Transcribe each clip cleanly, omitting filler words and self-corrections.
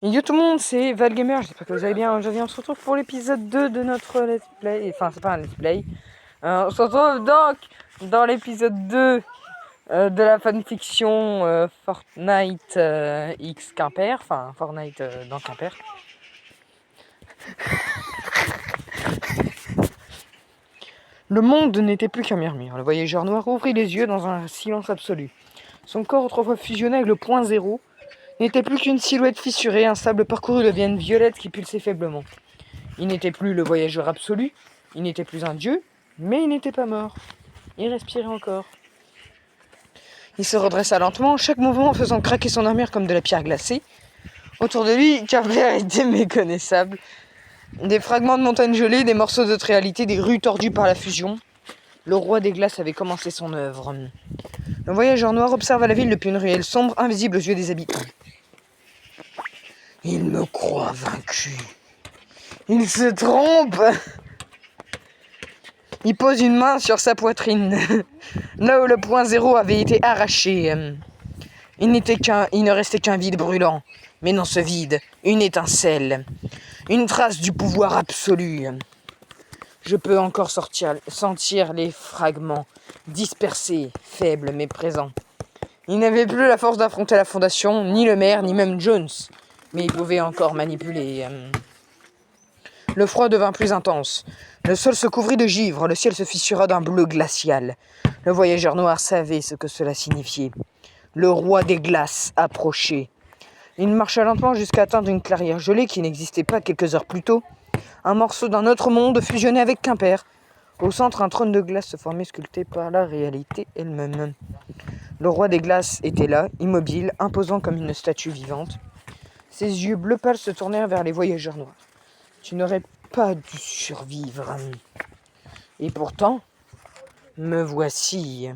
Yo tout le monde, c'est Valgamer, j'espère que vous allez bien. Aujourd'hui on se retrouve pour l'épisode 2 de notre let's play. Enfin c'est pas un let's play. On se retrouve donc dans l'épisode 2 de la fanfiction Fortnite X Quimper. Enfin Fortnite dans Quimper. Le monde n'était plus qu'un murmure. Le voyageur noir ouvrit les yeux dans un silence absolu. Son corps autrefois fusionné avec le point zéro n'était plus qu'une silhouette fissurée, un sable parcouru de veines violettes qui pulsait faiblement. Il n'était plus le voyageur absolu, il n'était plus un dieu, mais il n'était pas mort. Il respirait encore. Il se redressa lentement, chaque mouvement faisant craquer son armure comme de la pierre glacée. Autour de lui, Quimper était méconnaissable. Des fragments de montagnes gelées, des morceaux d'autres réalités, des rues tordues par la fusion. Le roi des glaces avait commencé son œuvre. Le voyageur noir observa la ville depuis une ruelle sombre, invisible aux yeux des habitants. Il me croit vaincu. Il se trompe. Il pose une main sur sa poitrine, là où le point zéro avait été arraché. Il ne restait qu'un vide brûlant, mais dans ce vide, une étincelle, une trace du pouvoir absolu. Je peux encore sentir les fragments, dispersés, faibles mais présents. Il n'avait plus la force d'affronter la Fondation, ni le maire, ni même Jones, mais il pouvait encore manipuler. Le froid devint plus intense. Le sol se couvrit de givre, le ciel se fissura d'un bleu glacial. Le voyageur noir savait ce que cela signifiait. Le roi des glaces approchait. Il marcha lentement jusqu'à atteindre une clairière gelée qui n'existait pas quelques heures plus tôt. Un morceau d'un autre monde fusionné avec Quimper. Au centre, un trône de glace se formait sculpté par la réalité elle-même. Le roi des glaces était là, immobile, imposant comme une statue vivante. Ses yeux bleu pâle se tournèrent vers les voyageurs noirs. Tu n'aurais pas dû survivre. Et pourtant, me voici.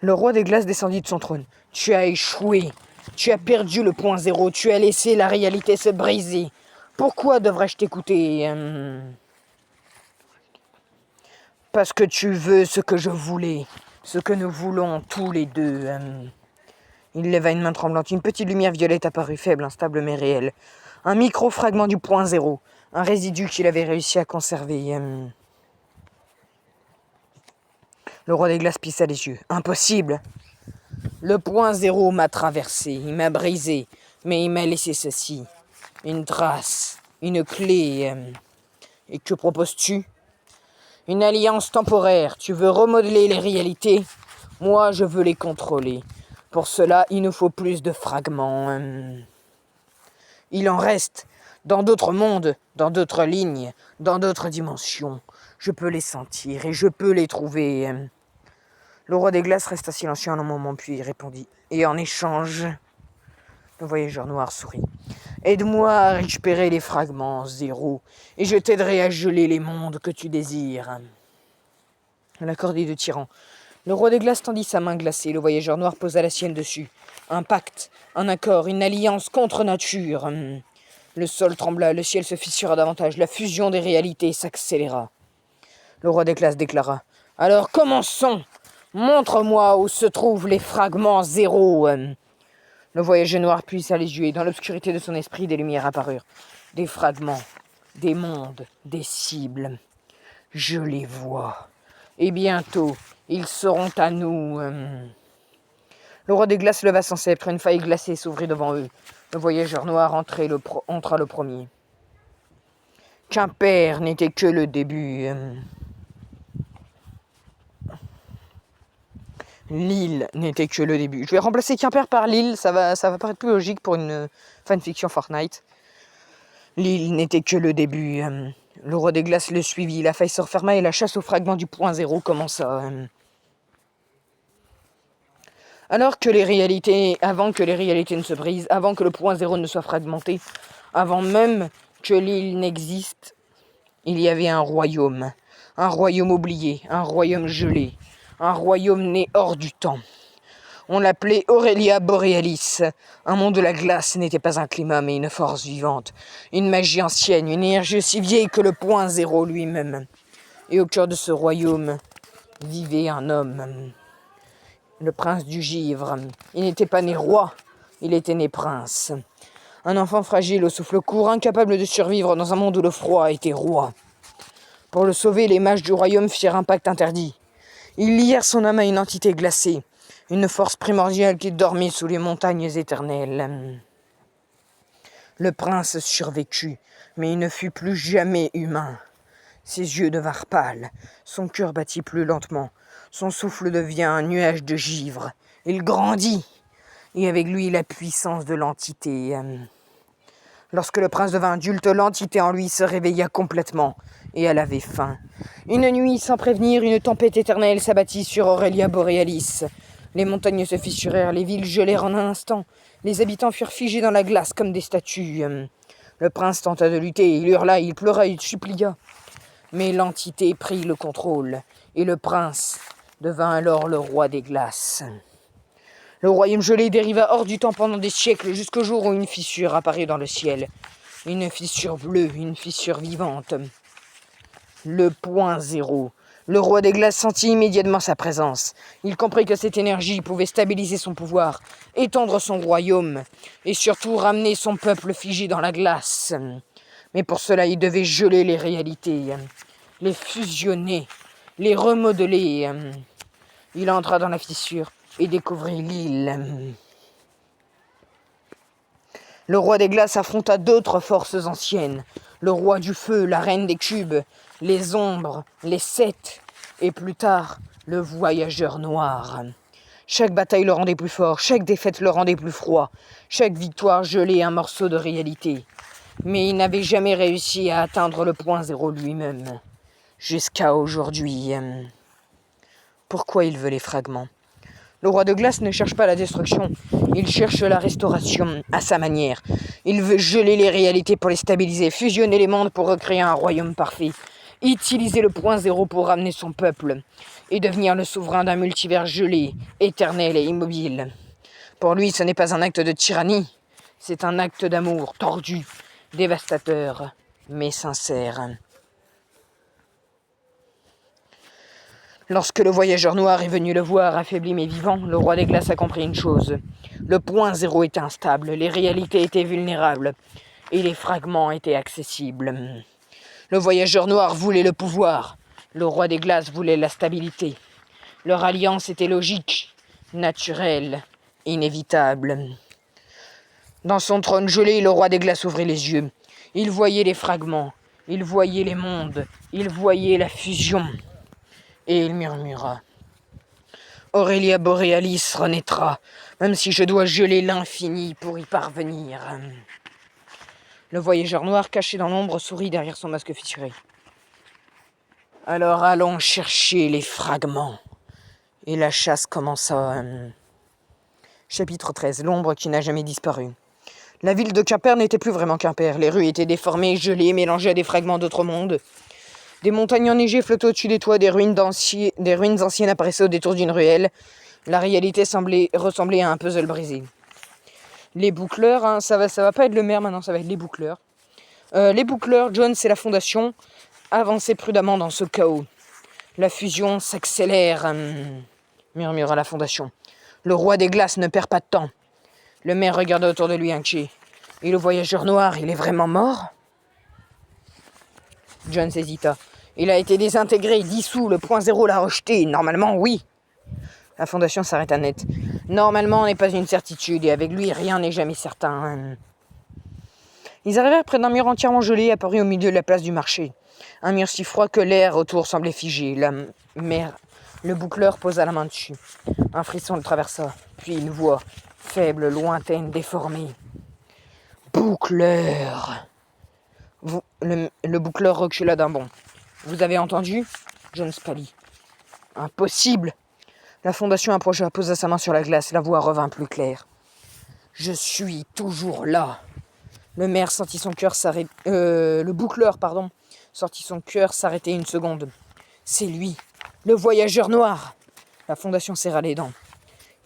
Le roi des glaces descendit de son trône. Tu as échoué. Tu as perdu le point zéro. Tu as laissé la réalité se briser. Pourquoi devrais-je t'écouter? Parce que tu veux ce que je voulais. Ce que nous voulons tous les deux. Il leva une main tremblante. Une petite lumière violette apparut, faible, instable mais réelle. Un micro-fragment du point zéro. Un résidu qu'il avait réussi à conserver. Le roi des glaces plissa les yeux. Impossible. Le point zéro m'a traversé, il m'a brisé, mais il m'a laissé ceci. Une trace, une clé. Et que proposes-tu? Une alliance temporaire. Tu veux remodeler les réalités? Moi, je veux les contrôler. Pour cela, il nous faut plus de fragments. Il en reste dans d'autres mondes, dans d'autres lignes, dans d'autres dimensions. Je peux les sentir et je peux les trouver. Le roi des glaces resta silencieux un moment, puis répondit. Et en échange, le voyageur noir sourit. Aide-moi à récupérer les fragments, zéro, et je t'aiderai à geler les mondes que tu désires. La cordée de tyran. Le roi des glaces tendit sa main glacée, le voyageur noir posa la sienne dessus. Un pacte, un accord, une alliance contre nature. Le sol trembla, le ciel se fissura davantage, la fusion des réalités s'accéléra. Le roi des glaces déclara. Alors commençons! Montre-moi où se trouvent les fragments zéro. Le voyageur noir plissa les yeux et dans l'obscurité de son esprit, des lumières apparurent. Des fragments, des mondes, des cibles. Je les vois. Et bientôt, ils seront à nous. Le roi des glaces leva son sceptre, une faille glacée s'ouvrit devant eux. Le voyageur noir entra le premier. Quimper n'était que le début. L'île n'était que le début. Je vais remplacer Quimper par l'île, ça va paraître plus logique pour une fanfiction Fortnite. L'île n'était que le début. Le roi des glaces le suivit, la faille se referma et la chasse aux fragments du point zéro commença. Avant que les réalités ne se brisent, avant que le point zéro ne soit fragmenté, avant même que l'île n'existe, il y avait un royaume oublié, un royaume gelé. Un royaume né hors du temps. On l'appelait Aurelia Borealis. Un monde de la glace n'était pas un climat, mais une force vivante. Une magie ancienne, une énergie aussi vieille que le point zéro lui-même. Et au cœur de ce royaume vivait un homme. Le prince du givre. Il n'était pas né roi, Il était né prince. Un enfant fragile au souffle court, incapable de survivre dans un monde où le froid était roi. Pour le sauver, les mages du royaume firent un pacte interdit. Ils lièrent son âme à une entité glacée, une force primordiale qui dormait sous les montagnes éternelles. Le prince survécut, mais il ne fut plus jamais humain. Ses yeux devinrent pâles, son cœur battit plus lentement, son souffle devint un nuage de givre. Il grandit, et avec lui la puissance de l'entité. Lorsque le prince devint adulte, l'entité en lui se réveilla complètement, et elle avait faim. Une nuit, sans prévenir, une tempête éternelle s'abattit sur Aurelia Borealis. Les montagnes se fissurèrent, les villes gelèrent en un instant. Les habitants furent figés dans la glace comme des statues. Le prince tenta de lutter, il hurla, il pleura, il supplia. Mais l'entité prit le contrôle, et le prince devint alors le roi des glaces. Le royaume gelé dériva hors du temps pendant des siècles, jusqu'au jour où une fissure apparut dans le ciel. Une fissure bleue, une fissure vivante. Le point zéro. Le roi des glaces sentit immédiatement sa présence. Il comprit que cette énergie pouvait stabiliser son pouvoir, étendre son royaume, et surtout ramener son peuple figé dans la glace. Mais pour cela, il devait geler les réalités, les fusionner, les remodeler. Il entra dans la fissure et découvrit l'île. Le roi des glaces affronta d'autres forces anciennes. Le roi du feu, la reine des cubes, les ombres, les sept, et plus tard, le voyageur noir. Chaque bataille le rendait plus fort, chaque défaite le rendait plus froid, chaque victoire gelait un morceau de réalité. Mais il n'avait jamais réussi à atteindre le point zéro lui-même. Jusqu'à aujourd'hui. Pourquoi il veut les fragments ? Le roi de glace ne cherche pas la destruction, il cherche la restauration, à sa manière. Il veut geler les réalités pour les stabiliser, fusionner les mondes pour recréer un royaume parfait, utiliser le point zéro pour ramener son peuple, et devenir le souverain d'un multivers gelé, éternel et immobile. Pour lui, ce n'est pas un acte de tyrannie, c'est un acte d'amour tordu, dévastateur, mais sincère. Lorsque le voyageur noir est venu le voir, affaibli mais vivant, le roi des glaces a compris une chose. Le point zéro était instable, les réalités étaient vulnérables, et les fragments étaient accessibles. Le voyageur noir voulait le pouvoir, le roi des glaces voulait la stabilité. Leur alliance était logique, naturelle, inévitable. Dans son trône gelé, le roi des glaces ouvrit les yeux. Il voyait les fragments, il voyait les mondes, il voyait la fusion. Et il murmura. Aurelia Borealis renaîtra, même si je dois geler l'infini pour y parvenir. Le voyageur noir, caché dans l'ombre, sourit derrière son masque fissuré. Alors allons chercher les fragments. Et la chasse commença. Chapitre 13. L'ombre qui n'a jamais disparu. La ville de Quimper n'était plus vraiment Quimper. Les rues étaient déformées, gelées, mélangées à des fragments d'autres mondes. Des montagnes enneigées flottaient au-dessus des toits, des ruines anciennes apparaissaient au détour d'une ruelle. La réalité ressemblait à un puzzle brisé. Les boucleurs, ça va pas être le maire maintenant, ça va être les boucleurs. Les boucleurs, John, c'est la fondation. Avancez prudemment dans ce chaos. La fusion s'accélère, murmura la fondation. Le roi des glaces ne perd pas de temps. Le maire regarda autour de lui inquiet. Et le voyageur noir, il est vraiment mort ? John hésita. Il a été désintégré, dissous, le point zéro l'a rejeté. Normalement, oui. La fondation s'arrêta net. Normalement n'est pas une certitude, et avec lui, rien n'est jamais certain. Ils arrivèrent près d'un mur entièrement gelé, apparu au milieu de la place du marché. Un mur si froid que l'air autour semblait figé. Le boucleur posa la main dessus. Un frisson le traversa, puis une voix, faible, lointaine, déformée. Boucleur. Le boucleur recula d'un bond. Vous avez entendu ? John pâlit. Impossible ! La fondation approcha, posa sa main sur la glace. La voix revint plus claire. Je suis toujours là. Le maire sentit son cœur s'arrêter. Le boucleur, sortit son cœur s'arrêter une seconde. C'est lui, le voyageur noir. La fondation serra les dents.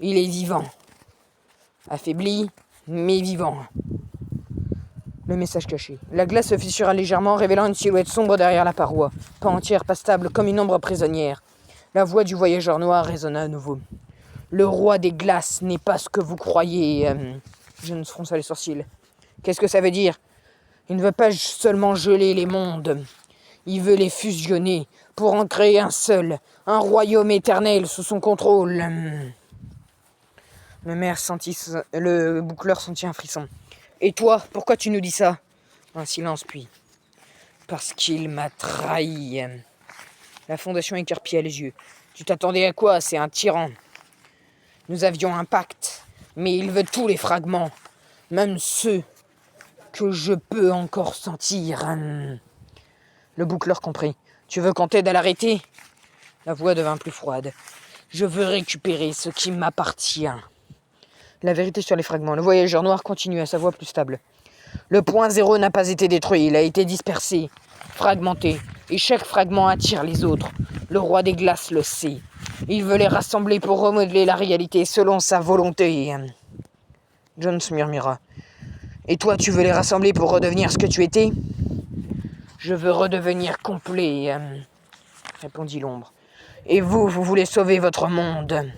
Il est vivant. Affaibli, mais vivant. Le message caché. La glace se fissura légèrement, révélant une silhouette sombre derrière la paroi. Pas entière, pas stable, comme une ombre prisonnière. La voix du voyageur noir résonna à nouveau. Le roi des glaces n'est pas ce que vous croyez. John fronça les sourcils. Qu'est-ce que ça veut dire? Il ne veut pas seulement geler les mondes. Il veut les fusionner pour en créer un seul, un royaume éternel sous son contrôle. Le boucleur sentit un frisson. Et toi, pourquoi tu nous dis ça? Un silence puis. Parce qu'il m'a trahi. La fondation écarquilla les yeux. Tu t'attendais à quoi? C'est un tyran. Nous avions un pacte, mais il veut tous les fragments, même ceux que je peux encore sentir. Le boucleur comprit. Tu veux qu'on t'aide à l'arrêter? La voix devint plus froide. Je veux récupérer ce qui m'appartient. La vérité sur les fragments. Le voyageur noir continua, sa voix plus stable. Le point zéro n'a pas été détruit, il a été dispersé, fragmenté, et chaque fragment attire les autres. Le roi des glaces le sait. Il veut les rassembler pour remodeler la réalité selon sa volonté. John se murmura. Et toi, tu veux les rassembler pour redevenir ce que tu étais? Je veux redevenir complet, répondit l'ombre. Et vous voulez sauver votre monde.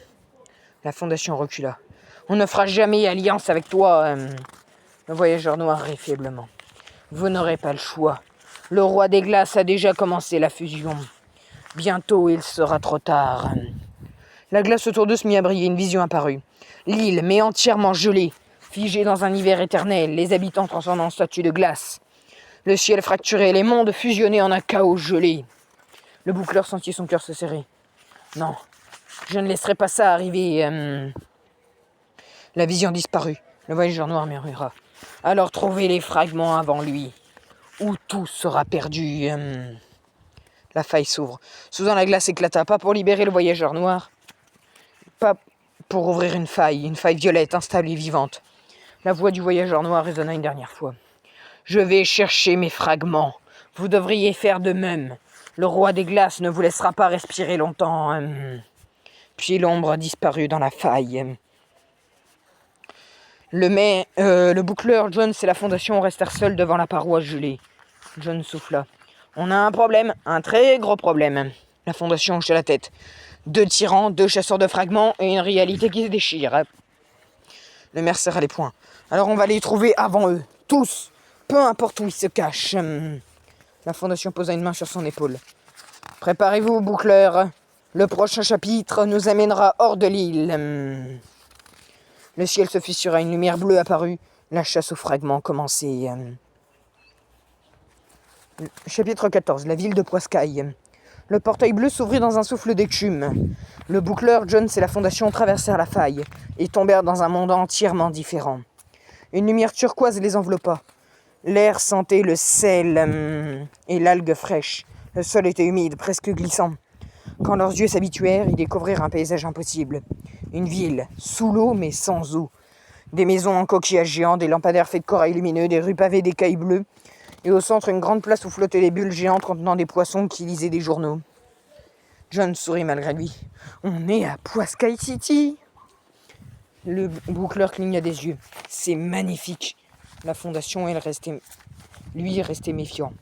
La fondation recula. On ne fera jamais alliance avec toi. Le voyageur noir rit faiblement. Vous n'aurez pas le choix. Le roi des glaces a déjà commencé la fusion. Bientôt, il sera trop tard. La glace autour d'eux se mit à briller, une vision apparut. L'île, mais entièrement gelée, figée dans un hiver éternel, les habitants transformés en statues de glace. Le ciel fracturé, les mondes fusionnés en un chaos gelé. Le boucleur sentit son cœur se serrer. Non, je ne laisserai pas ça arriver. La vision disparut. Le voyageur noir murmura. Alors trouvez les fragments avant lui, ou tout sera perdu. La faille s'ouvre. Soudain la glace éclata, pas pour libérer le voyageur noir, pas pour ouvrir une faille violette, instable et vivante. La voix du voyageur noir résonna une dernière fois. Je vais chercher mes fragments. Vous devriez faire de même. Le roi des glaces ne vous laissera pas respirer longtemps. Puis l'ombre disparut dans la faille. Le boucleur, John et la fondation restèrent seuls devant la paroi gelée. John souffla. On a un problème, un très gros problème. La fondation hocha la tête. 2 tyrans, 2 chasseurs de fragments et une réalité qui se déchire. Le maire serra les poings. Alors on va les trouver avant eux, tous, peu importe où ils se cachent. La fondation posa une main sur son épaule. Préparez-vous, boucleur. Le prochain chapitre nous amènera hors de l'île. Le ciel se fissura, une lumière bleue apparut. La chasse aux fragments commençait. Chapitre 14. La ville de Poiscaille. Le portail bleu s'ouvrit dans un souffle d'écume. Le boucleur, John et la fondation traversèrent la faille et tombèrent dans un monde entièrement différent. Une lumière turquoise les enveloppa. L'air sentait le sel et l'algue fraîche. Le sol était humide, presque glissant. Quand leurs yeux s'habituèrent, ils découvrirent un paysage impossible. Une ville, sous l'eau mais sans eau. Des maisons en coquillages géants, des lampadaires faits de corail lumineux, des rues pavées d'écailles bleues. Et au centre, une grande place où flottaient des bulles géantes contenant des poissons qui lisaient des journaux. John sourit malgré lui. On est à Poiscaille City. Le boucleur cligna des yeux. C'est magnifique. La fondation, lui, restait méfiant.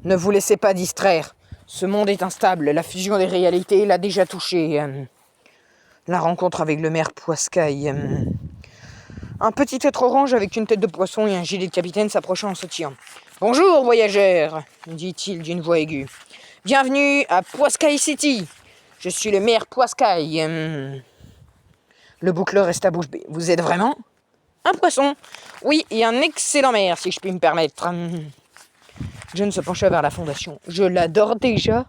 Ne vous laissez pas distraire. Ce monde est instable. La fusion des réalités l'a déjà touché. La rencontre avec le maire Poiscaille. Un petit être orange avec une tête de poisson et un gilet de capitaine s'approcha en sautillant. « Bonjour, voyageurs !» dit-il d'une voix aiguë. « Bienvenue à Poiscaille City. Je suis le maire Poiscaille. » Le boucleur resta bouche bée. « Vous êtes vraiment ?»« Un poisson. Oui, et un excellent maire, si je puis me permettre. » John se pencha vers la fondation. « Je l'adore déjà. »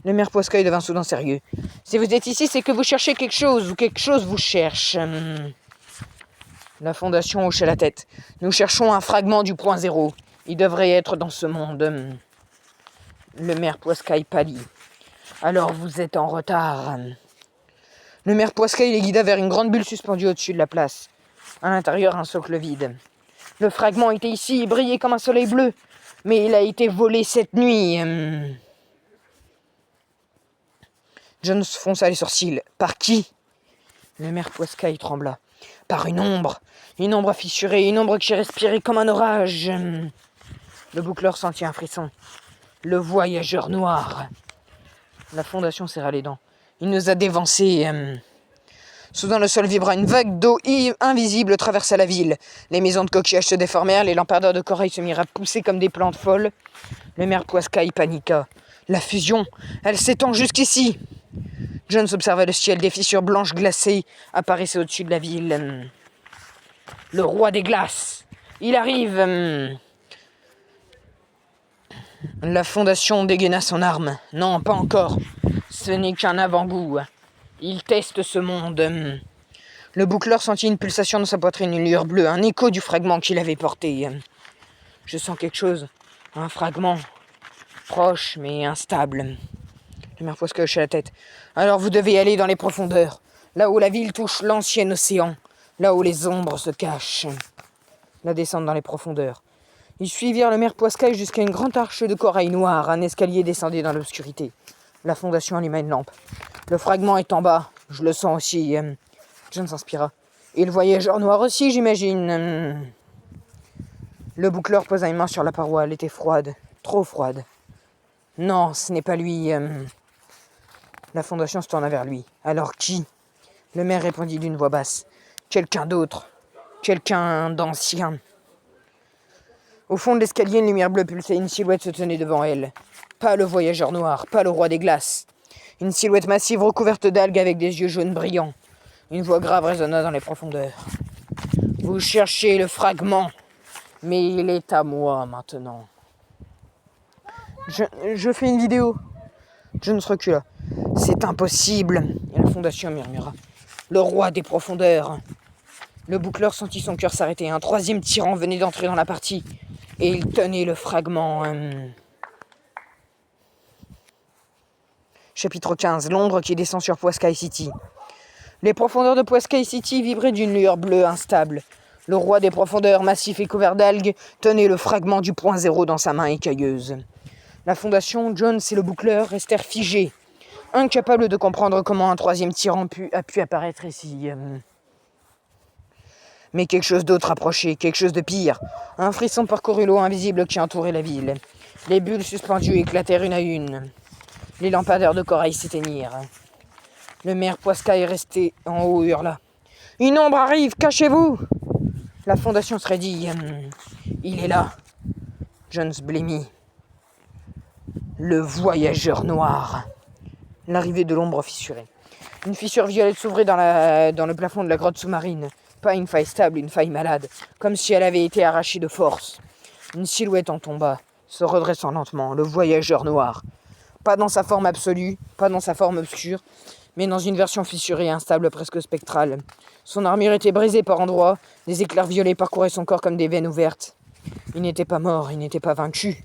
Le maire Poiscaille devint soudain sérieux. « Si vous êtes ici, c'est que vous cherchez quelque chose, ou quelque chose vous cherche. » La fondation hocha la tête. « Nous cherchons un fragment du point zéro. Il devrait être dans ce monde. » Le maire Poiscaille pâlit. « Alors vous êtes en retard. » Le maire Poiscaille les guida vers une grande bulle suspendue au-dessus de la place. À l'intérieur, un socle vide. Le fragment était ici, brillait comme un soleil bleu. Mais il a été volé cette nuit. John fronça les sourcils. Par qui? Le maire Poiscaille trembla. Par une ombre fissurée, une ombre qui respirait comme un orage. Le boucleur sentit un frisson. Le voyageur noir. La fondation serra les dents. Il nous a dévancés. Soudain, le sol vibra, une vague d'eau invisible traversa la ville. Les maisons de coquillages se déformèrent, les lampadaires de corail se mirent à pousser comme des plantes folles. Le maire Poiscaille paniqua. La fusion, elle s'étend jusqu'ici. Jones observa le ciel, des fissures blanches glacées apparaissaient au-dessus de la ville. Le roi des glaces, il arrive. La fondation dégaina son arme. Non, pas encore. Ce n'est qu'un avant-goût. Il teste ce monde. Le boucleur sentit une pulsation dans sa poitrine, une lueur bleue, un écho du fragment qu'il avait porté. Je sens quelque chose, un fragment, proche mais instable. Le maire Poiscaille hocha la tête. Alors vous devez aller dans les profondeurs, là où la ville touche l'ancien océan, là où les ombres se cachent. La descente dans les profondeurs. Ils suivirent le maire Poiscaille jusqu'à une grande arche de corail noir. Un escalier descendait dans l'obscurité. La fondation alluma une lampe. Le fragment est en bas. Je le sens aussi. John s'inspira. Et le voyageur noir aussi, j'imagine. Le boucleur posa une main sur la paroi. Elle était froide. Trop froide. Non, ce n'est pas lui. La fondation se tourna vers lui. Alors qui? Le maire répondit d'une voix basse. Quelqu'un d'autre. Quelqu'un d'ancien. Au fond de l'escalier, une lumière bleue pulsait, une silhouette se tenait devant elle. Pas le voyageur noir, pas le roi des glaces. Une silhouette massive recouverte d'algues avec des yeux jaunes brillants. Une voix grave résonna dans les profondeurs. Vous cherchez le fragment, mais il est à moi maintenant. Je fais une vidéo. Jones recula. C'est impossible. Et la fondation murmura. Le roi des profondeurs. Le boucleur sentit son cœur s'arrêter. Un troisième tyran venait d'entrer dans la partie. Et il tenait le fragment. Chapitre 15. L'ombre qui descend sur Poiscaille City. Les profondeurs de Poiscaille City vibraient d'une lueur bleue instable. Le roi des profondeurs, massif et couvert d'algues, tenait le fragment du point zéro dans sa main écailleuse. La fondation, Jones et le boucleur restèrent figés, incapables de comprendre comment un troisième tyran a pu apparaître ici. Mais quelque chose d'autre approchait, quelque chose de pire. Un frisson parcourut l'eau invisible qui entourait la ville. Les bulles suspendues éclatèrent une à une. Les lampadaires de corail s'éteignirent. Le maire Poiscaille resté en haut hurla. « Une ombre arrive, cachez-vous !» La fondation se raidit. « Il est là. » Jones blêmit. Le voyageur noir. L'arrivée de l'ombre fissurée. Une fissure violette s'ouvrait dans le plafond de la grotte sous-marine. Pas une faille stable, une faille malade, comme si elle avait été arrachée de force. Une silhouette en tomba, se redressant lentement, le voyageur noir. Pas dans sa forme absolue, pas dans sa forme obscure, mais dans une version fissurée, instable, presque spectrale. Son armure était brisée par endroits, des éclairs violets parcouraient son corps comme des veines ouvertes. Il n'était pas mort, il n'était pas vaincu.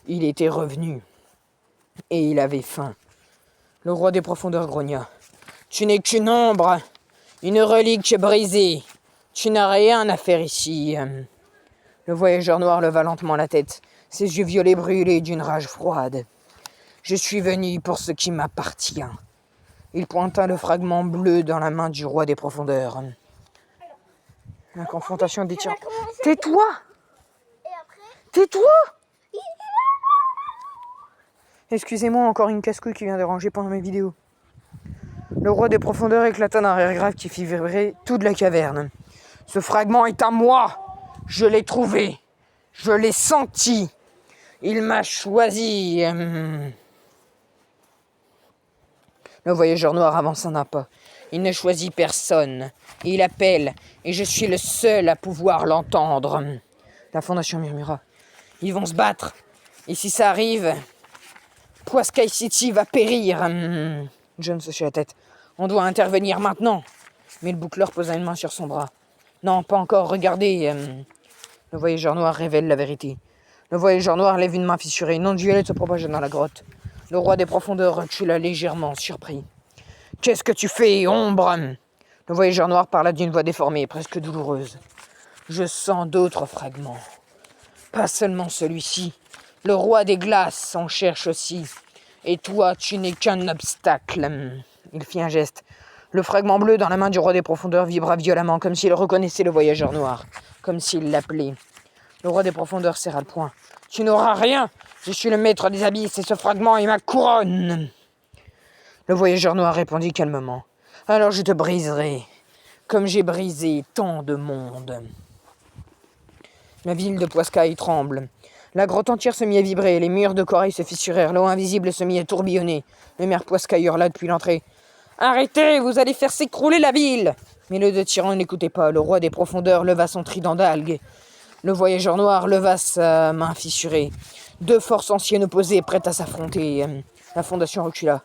Il était revenu. Et il avait faim. Le roi des profondeurs grogna. « Tu n'es qu'une ombre, une relique brisée. Tu n'as rien à faire ici. » Le voyageur noir leva lentement la tête, ses yeux violets brûlés d'une rage froide. « Je suis venu pour ce qui m'appartient. » Il pointa le « bleu dans la main du roi des profondeurs. La confrontation des tirs. « Tais-toi ! Tais-toi ! » Excusez-moi, encore une casse-couille qui vient déranger pendant mes vidéos. Le roi des profondeurs éclata d'un rire grave qui fit vibrer toute la caverne. « Ce fragment est à moi. Je l'ai trouvé. Je l'ai senti. Il m'a choisi. » Le voyageur noir avança d'un pas. Il ne choisit personne. Il appelle, et je suis le seul à pouvoir l'entendre. La fondation murmura. Ils vont se battre. Et si ça arrive, Poiscaille City va périr. John se hocha la tête. On doit intervenir maintenant. Mais le boucleur posa une main sur son bras. Non, pas encore, regardez. Le voyageur noir révèle la vérité. Le voyageur noir lève une main fissurée. Une onde violette se propagea dans la grotte. Le roi des profondeurs recula légèrement, surpris. « Qu'est-ce que tu fais, ombre ?» Le voyageur noir parla d'une voix déformée, presque douloureuse. « Je sens d'autres fragments. Pas seulement celui-ci. Le roi des glaces en cherche aussi. Et toi, tu n'es qu'un obstacle. » Il fit un geste. Le fragment bleu dans la main du roi des profondeurs vibra violemment, comme s'il reconnaissait le voyageur noir, comme s'il l'appelait. Le roi des profondeurs serra le poing. « Tu n'auras rien. Je suis le maître des abysses et ce fragment est ma couronne. » Le voyageur noir répondit calmement. Alors je te briserai, comme j'ai brisé tant de monde. La ville de Poiscaille tremble. La grotte entière se mit à vibrer, les murs de corail se fissurèrent, l'eau invisible se mit à tourbillonner. Le maire Poiscaille hurla depuis l'entrée. « Arrêtez, vous allez faire s'écrouler la ville !» Mais le deux tyrans n'écoutait pas. Le roi des profondeurs leva son trident d'algues. Le voyageur noir leva sa main fissurée. Deux forces anciennes opposées, prêtes à s'affronter. La fondation recula.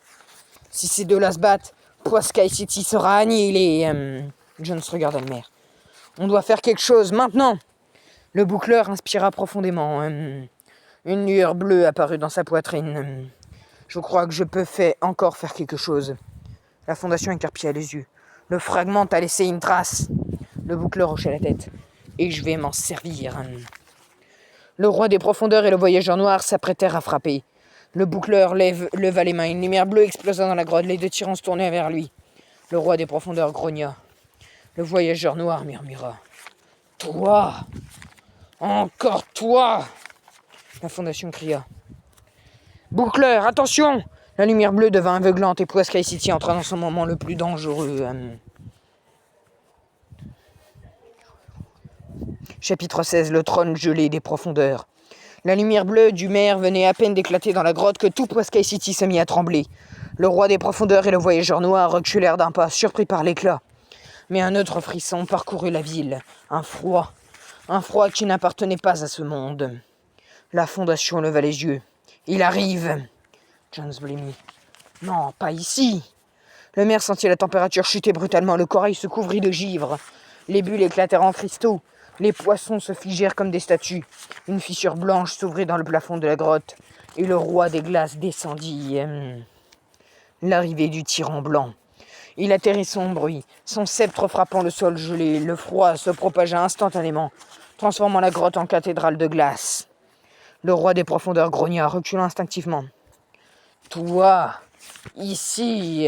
Si ces deux-là se battent, Poiscaille City sera annihilée. Jones regarda le maire. On doit faire quelque chose, maintenant. Le boucleur inspira profondément. Une lueur bleue apparut dans sa poitrine. Je crois que je peux encore faire quelque chose. La fondation écarquilla les yeux. Le fragment a laissé une trace. Le boucleur hocha la tête. Et je vais m'en servir. Le roi des profondeurs et le voyageur noir s'apprêtèrent à frapper. Le boucleur leva les mains. Une lumière bleue explosa dans la grotte. Les deux tyrans se tournèrent vers lui. Le roi des profondeurs grogna. Le voyageur noir murmura. « Toi ! Encore toi !» La fondation cria. « Boucleur, attention !» La lumière bleue devint aveuglante et Poiscaille City entra dans son moment le plus dangereux. Chapitre 16. Le trône gelé des profondeurs. La lumière bleue du maire venait à peine d'éclater dans la grotte que tout Poiscaille City se mit à trembler. Le roi des profondeurs et le voyageur noir reculèrent d'un pas, surpris par l'éclat. Mais un autre frisson parcourut la ville. Un froid qui n'appartenait pas à ce monde. La fondation leva les yeux. « Il arrive !» Jones blêmit. « Non, pas ici !» Le maire sentit la température chuter brutalement. Le corail se couvrit de givre. Les bulles éclatèrent en cristaux. Les poissons se figèrent comme des statues. Une fissure blanche s'ouvrit dans le plafond de la grotte. Et le roi des glaces descendit. L'arrivée du tyran blanc. Il atterrit sans bruit, son sceptre frappant le sol gelé. Le froid se propagea instantanément, transformant la grotte en cathédrale de glace. Le roi des profondeurs grogna, reculant instinctivement. « Toi, ici...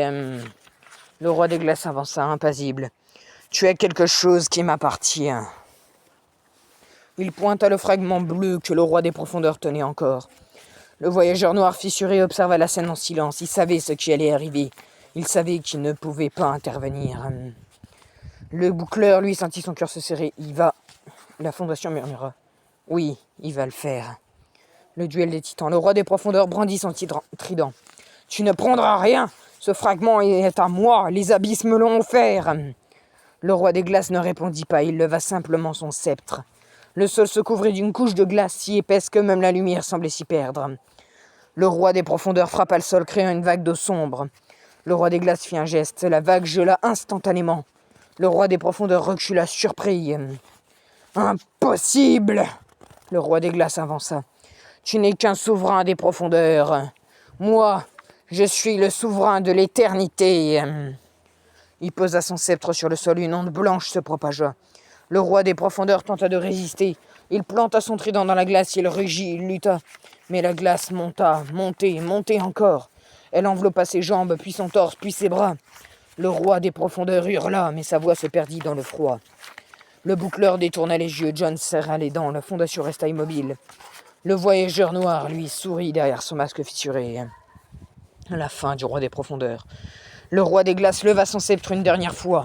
Le roi des glaces avança, impassible. « Tu as quelque chose qui m'appartient. » Il pointa le fragment bleu que le roi des profondeurs tenait encore. Le voyageur noir fissuré observa la scène en silence. Il savait ce qui allait arriver. Il savait qu'il ne pouvait pas intervenir. Le boucleur, lui, sentit son cœur se serrer. « Il va... » La fondation murmura. « Oui, il va le faire. » Le duel des titans. Le roi des profondeurs brandit son trident. « Tu ne prendras rien. Ce fragment est à moi. Les abysses me l'ont offert. » Le roi des glaces ne répondit pas. Il leva simplement son sceptre. Le sol se couvrit d'une couche de glace si épaisse que même la lumière semblait s'y perdre. Le roi des profondeurs frappa le sol, créant une vague d'eau sombre. Le roi des glaces fit un geste. La vague gela instantanément. Le roi des profondeurs recula, surpris. « Impossible !» Le roi des glaces avança. « Tu n'es qu'un souverain des profondeurs. Moi, je suis le souverain de l'éternité. » Il posa son sceptre sur le sol. Une onde blanche se propagea. Le roi des profondeurs tenta de résister. Il planta son trident dans la glace. Il rugit, il lutta. Mais la glace montait encore. Elle enveloppa ses jambes, puis son torse, puis ses bras. Le roi des profondeurs hurla, mais sa voix se perdit dans le froid. Le boucleur détourna les yeux. John serra les dents. La fondation resta immobile. Le voyageur noir, lui, sourit derrière son masque fissuré. La fin du roi des profondeurs. Le roi des glaces leva son sceptre une dernière fois.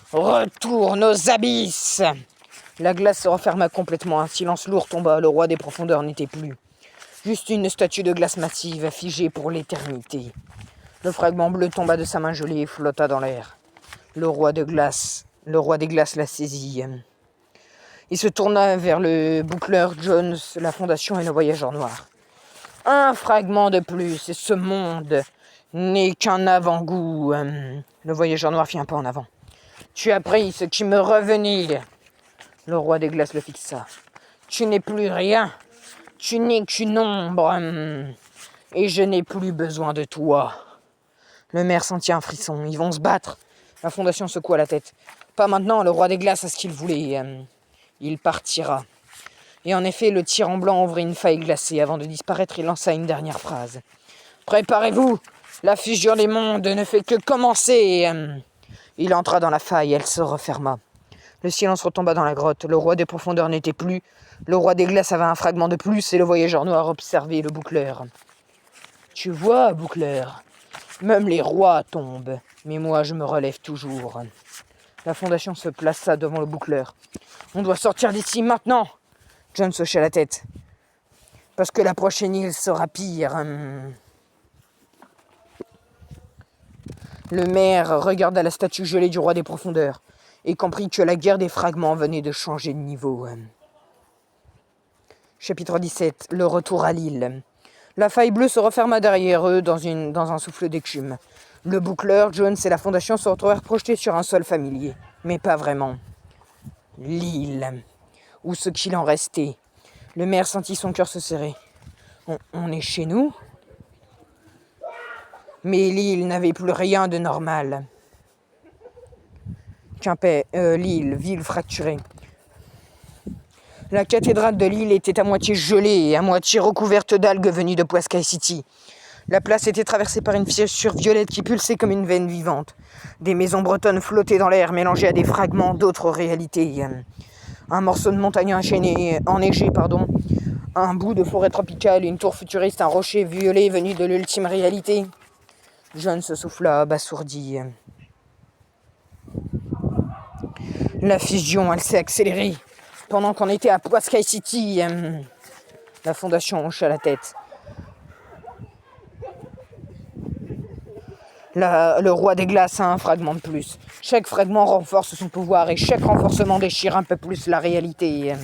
« Retourne aux abysses !» La glace se referma complètement. Un silence lourd tomba. Le roi des profondeurs n'était plus. Juste une statue de glace massive, figée pour l'éternité. Le fragment bleu tomba de sa main gelée et flotta dans l'air. Le roi des glaces la saisit. Il se tourna vers le boucleur, Jones, la fondation et le voyageur noir. « Un fragment de plus, et ce monde n'est qu'un avant-goût. » Le voyageur noir fit un pas en avant. « Tu as pris ce qui me revenait. » Le roi des glaces le fixa. « Tu n'es plus rien. Tu n'es qu'une ombre. Et je n'ai plus besoin de toi. » Le maire sentit un frisson. « Ils vont se battre. » La fondation secoua la tête. « Pas maintenant, le roi des glaces a ce qu'il voulait. Il partira. » Et en effet, le tyran blanc ouvrit une faille glacée. Avant de disparaître, il lança une dernière phrase. « Préparez-vous. La fusion des mondes ne fait que commencer. » Il entra dans la faille. Elle se referma. Le silence retomba dans la grotte. Le roi des profondeurs n'était plus. Le roi des glaces avait un fragment de plus et le voyageur noir observait le boucleur. « Tu vois, boucleur, Même les rois tombent, mais moi je me relève toujours. La fondation se plaça devant le boucleur. On doit sortir d'ici maintenant. John hocha la tête. Parce que la prochaine île sera pire. Le maire regarda la statue gelée du roi des profondeurs et comprit que la guerre des fragments venait de changer de niveau. Chapitre 17. Le retour à l'île. La faille bleue se referma derrière eux dans un souffle d'écume. Le boucleur, Jones et la fondation se retrouvèrent projetés sur un sol familier. Mais pas vraiment. L'île. Ou ce qu'il en restait. Le maire sentit son cœur se serrer. On est chez nous ? Mais l'île n'avait plus rien de normal. L'île, ville fracturée. La cathédrale de l'île était à moitié gelée et à moitié recouverte d'algues venues de Poiscaille City. La place était traversée par une fissure violette qui pulsait comme une veine vivante. Des maisons bretonnes flottaient dans l'air, mélangées à des fragments d'autres réalités. Un morceau de montagne enneigé, un bout de forêt tropicale, une tour futuriste, un rocher violet venu de l'ultime réalité. John se souffla, abasourdi. La fusion, elle s'est accélérée. Pendant qu'on était à Poiscaille City, la fondation hocha la tête. Le roi des glaces a un fragment de plus. Chaque fragment renforce son pouvoir et chaque renforcement déchire un peu plus la réalité.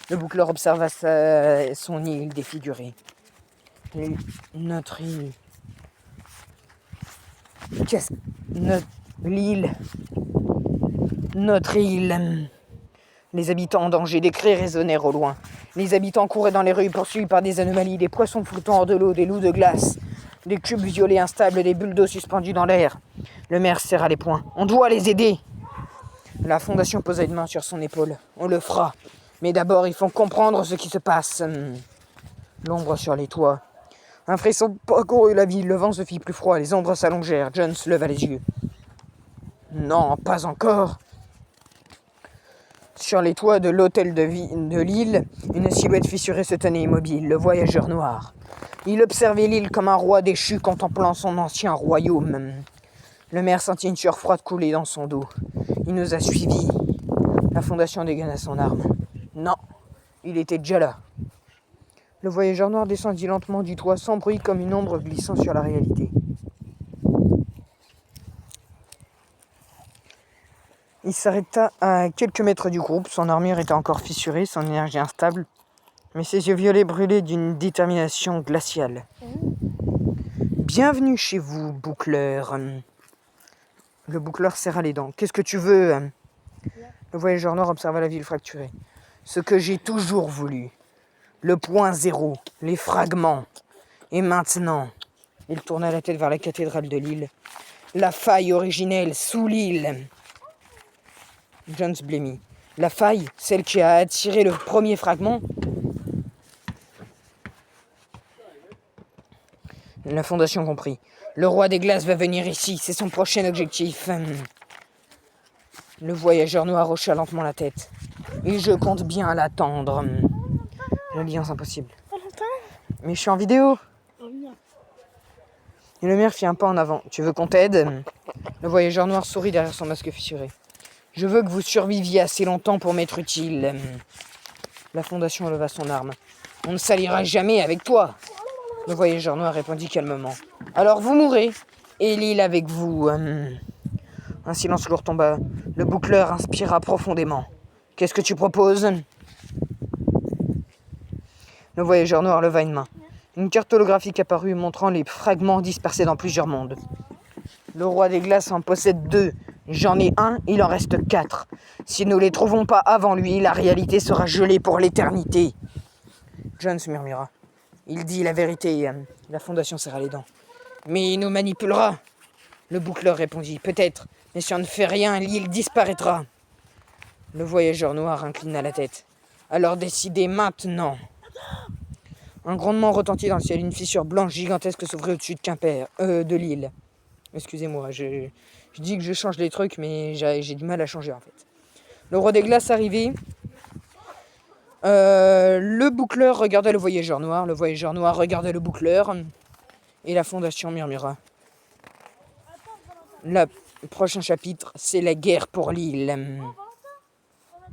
Le boucleur observa son île défigurée. Notre île. L'île. Notre île. Les habitants en danger, des cris résonnèrent au loin. Les habitants couraient dans les rues poursuivis par des anomalies, des poissons flottant hors de l'eau, des loups de glace, des cubes violets instables, des bulles d'eau suspendues dans l'air. Le maire serra les poings. On doit les aider. La fondation posa une main sur son épaule. On le fera. Mais d'abord, il faut comprendre ce qui se passe. L'ombre sur les toits. Un frisson parcourut la ville, le vent se fit plus froid, les ombres s'allongèrent. Jones leva les yeux. Non, pas encore. Sur les toits de l'hôtel de l'île, une silhouette fissurée se tenait immobile, le voyageur noir. Il observait l'île comme un roi déchu contemplant son ancien royaume. Le maire sentit une sueur froide couler dans son dos. Il nous a suivis. La fondation dégaina son arme. Non, il était déjà là. Le voyageur noir descendit lentement du toit sans bruit comme une ombre glissant sur la réalité. Il s'arrêta à quelques mètres du groupe, son armure était encore fissurée, son énergie instable, mais ses yeux violets brûlaient d'une détermination glaciale. Bienvenue chez vous, boucleur. Le boucleur serra les dents. Qu'est-ce que tu veux ? Le voyageur noir observa la ville fracturée. Ce que j'ai toujours voulu. Le point zéro, les fragments. Et maintenant, il tourna la tête vers la cathédrale de l'île. La faille originelle sous l'île. Jones blêmit. La faille, celle qui a attiré le premier fragment. La fondation comprit. Le roi des glaces va venir ici, c'est son prochain objectif. Le voyageur noir hocha lentement la tête. Et je compte bien l'attendre. L'alliance impossible. Mais je suis en vidéo. Et le maire fit un pas en avant. Tu veux qu'on t'aide ? Le voyageur noir sourit derrière son masque fissuré. Je veux que vous surviviez assez longtemps pour m'être utile. La fondation leva son arme. On ne s'alliera jamais avec toi. Le voyageur noir répondit calmement. Alors vous mourrez, et l'île avec vous. Un silence lourd tomba. Le boucleur inspira profondément. Qu'est-ce que tu proposes ? Le voyageur noir leva une main. Une carte holographique apparut montrant les fragments dispersés dans plusieurs mondes. Le roi des glaces en possède 2. J'en ai 1, il en reste 4. Si nous ne les trouvons pas avant lui, la réalité sera gelée pour l'éternité. Jones murmura. Il dit la vérité. La fondation serra les dents. Mais il nous manipulera. Le boucleur répondit. Peut-être, mais si on ne fait rien, l'île disparaîtra. Le voyageur noir inclina la tête. Alors décidez maintenant. Un grondement retentit dans le ciel. Une fissure blanche gigantesque s'ouvrit au-dessus de l'île. Excusez-moi, je dis que je change les trucs, mais j'ai du mal à changer en fait. Le roi des glaces arrivé. Le boucleur regarda le voyageur noir. Le voyageur noir regarda le boucleur. Et la fondation murmura. Le prochain chapitre, c'est la guerre pour l'île. On a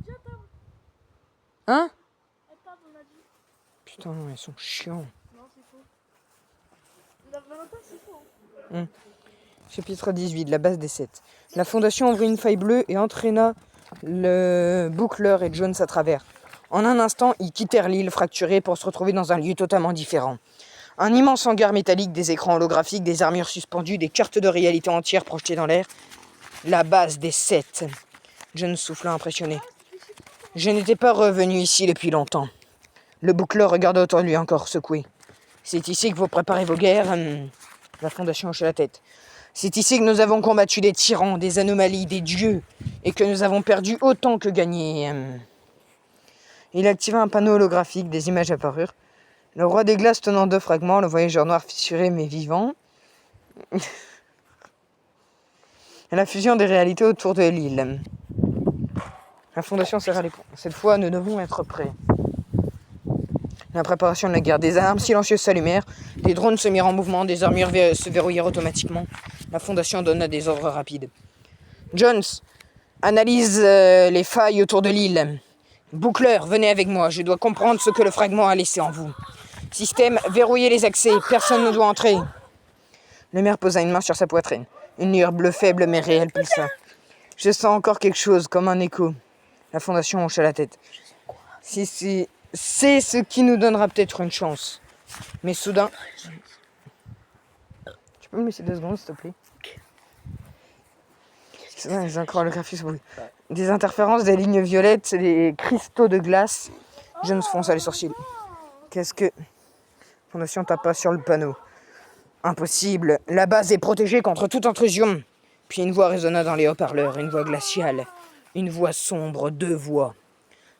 déjà table. Hein? La table, on a dit. Putain, non, ils sont chiants. Non, c'est faux. La Valentin, c'est faux. Chapitre 18, la base des 7. La Fondation ouvrit une faille bleue et entraîna le boucleur et Jones à travers. En un instant, ils quittèrent l'île fracturée pour se retrouver dans un lieu totalement différent. Un immense hangar métallique, des écrans holographiques, des armures suspendues, des cartes de réalité entières projetées dans l'air. La base des 7. Jones souffla impressionné. Je n'étais pas revenu ici depuis longtemps. Le boucleur regarda autour de lui encore secoué. C'est ici que vous préparez vos guerres. La Fondation hocha la tête. C'est ici que nous avons combattu des tyrans, des anomalies, des dieux, et que nous avons perdu autant que gagné. Il activa un panneau holographique, des images apparurent. Le roi des glaces tenant 2 fragments, le voyageur noir fissuré mais vivant. Et la fusion des réalités autour de l'île. La Fondation serra les poings. Cette fois, nous devons être prêts. La préparation de la guerre. Des armes silencieuses s'allumèrent. Des drones se mirent en mouvement. Des armures se verrouillèrent automatiquement. La Fondation donna des ordres rapides. Jones, analyse les failles autour de l'île. Boucleur, venez avec moi. Je dois comprendre ce que le fragment a laissé en vous. Système, verrouillez les accès. Personne ne doit entrer. Le maire posa une main sur sa poitrine. Une lueur bleue faible mais réelle pulsa. Je sens encore quelque chose, comme un écho. La Fondation hocha la tête. C'est ce qui nous donnera peut-être une chance. Mais soudain... Tu peux me laisser 2 secondes, s'il te plaît? Soudain, les écrans holographiques. Des interférences, des lignes violettes, des cristaux de glace. Jones fronça les sourcils. Qu'est-ce que... Fondation tapa sur le panneau. Impossible. La base est protégée contre toute intrusion. Puis une voix résonna dans les haut-parleurs. Une voix glaciale. Une voix sombre. 2 voix.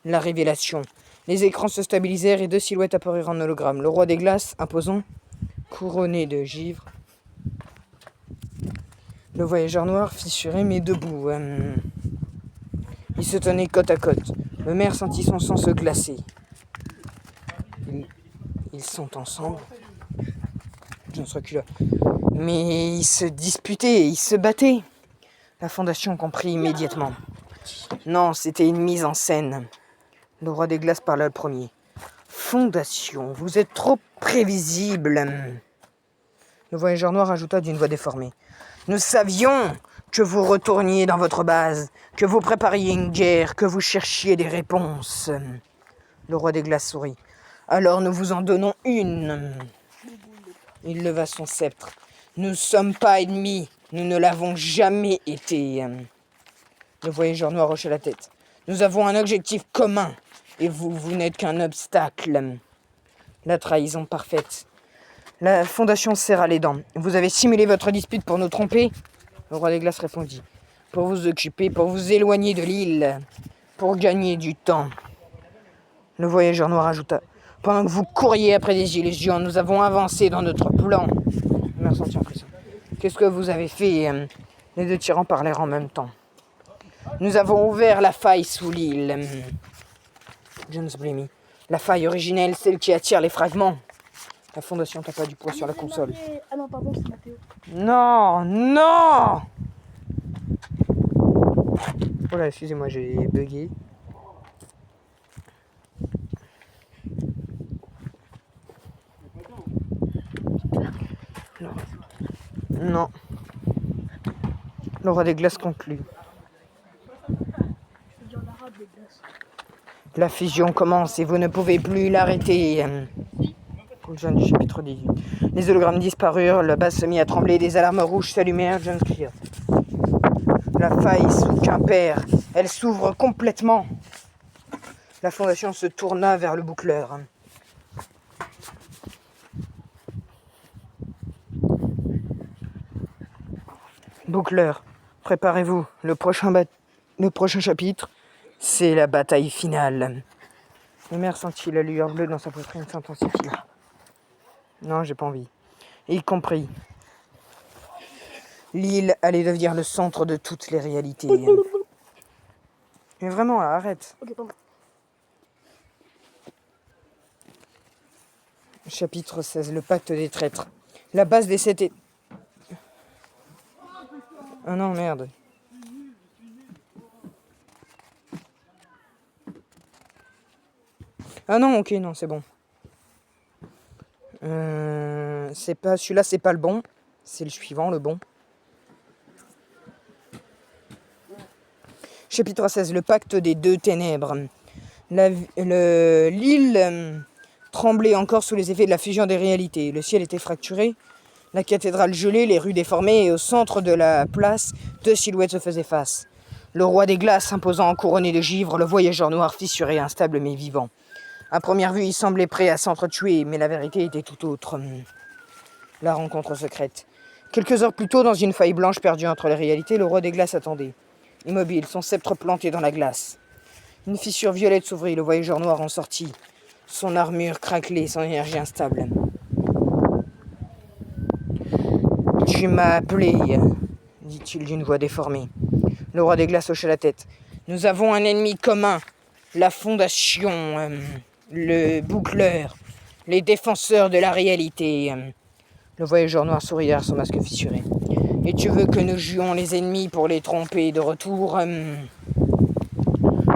La révélation. Les écrans se stabilisèrent et 2 silhouettes apparurent en hologramme. Le roi des glaces, imposant, couronné de givre. Le voyageur noir, fissuré mais debout. Ils se tenaient côte à côte. Le maire sentit son sang se glacer. Ils sont ensemble. Jones recula. Mais ils se disputaient, ils se battaient. La Fondation comprit immédiatement. Non, c'était une mise en scène. Le roi des glaces parla le premier. Fondation, vous êtes trop prévisible. Le voyageur noir ajouta d'une voix déformée. Nous savions que vous retourniez dans votre base, que vous prépariez une guerre, que vous cherchiez des réponses. Le roi des glaces sourit. Alors nous vous en donnons une. Il leva son sceptre. Nous ne sommes pas ennemis. Nous ne l'avons jamais été. Le voyageur noir hocha la tête. Nous avons un objectif commun. Et vous n'êtes qu'un obstacle. La trahison parfaite. La Fondation serra les dents. Vous avez simulé votre dispute pour nous tromper? Le roi des glaces répondit. Pour vous occuper, pour vous éloigner de l'île. Pour gagner du temps. Le voyageur noir ajouta. Pendant que vous couriez après des illusions, nous avons avancé dans notre plan. Le maire sentit impression. Qu'est-ce que vous avez fait? Les 2 tyrans parlèrent en même temps. Nous avons ouvert la faille sous l'île. Jones blêmit. La faille originelle, celle qui attire les fragments. La Fondation tapa du poing sur la console. Ah non, pardon, c'est Mathéo. Non, non. Oh là, excusez-moi, j'ai bugué. Non. Le roi des glaces conclut. La fusion commence et vous ne pouvez plus l'arrêter. Jeune du chapitre 18. Les hologrammes disparurent, la base se mit à trembler, des alarmes rouges s'allumèrent, Jones cria. La faille sous Quimper, elle s'ouvre complètement. La Fondation se tourna vers le boucleur. Boucleur, préparez-vous. Le prochain chapitre, c'est la bataille finale. Le maire sentit la lueur bleue dans sa poitrine s'intensifier. Non, j'ai pas envie. Et il comprit. L'île allait devenir le centre de toutes les réalités. Mais vraiment, là, arrête. Ok, pardon. Chapitre 16, le pacte des traîtres. La base des 7 est... Ah non, merde. Ah non, ok, non, c'est bon. C'est pas celui-là, c'est pas le bon. C'est le suivant, le bon. Chapitre 16, le pacte des deux ténèbres. L'île tremblait encore sous les effets de la fusion des réalités. Le ciel était fracturé, la cathédrale gelée, les rues déformées, et au centre de la place, deux silhouettes se faisaient face. Le roi des glaces, imposant couronné de givre, le voyageur noir fissuré, instable mais vivant. À première vue, il semblait prêt à s'entretuer, mais la vérité était tout autre. La rencontre secrète. Quelques heures plus tôt, dans une faille blanche perdue entre les réalités, le roi des glaces attendait. Immobile, son sceptre planté dans la glace. Une fissure violette s'ouvrit, le voyageur noir en sortit. Son armure craquelée, son énergie instable. « Tu m'as appelé, dit-il d'une voix déformée. Le roi des glaces hocha la tête. « Nous avons un ennemi commun, la Fondation, le boucleur, les défenseurs de la réalité. » Le voyageur noir sourit derrière son masque fissuré. « Et tu veux que nous jouions les ennemis pour les tromper de retour ?» Le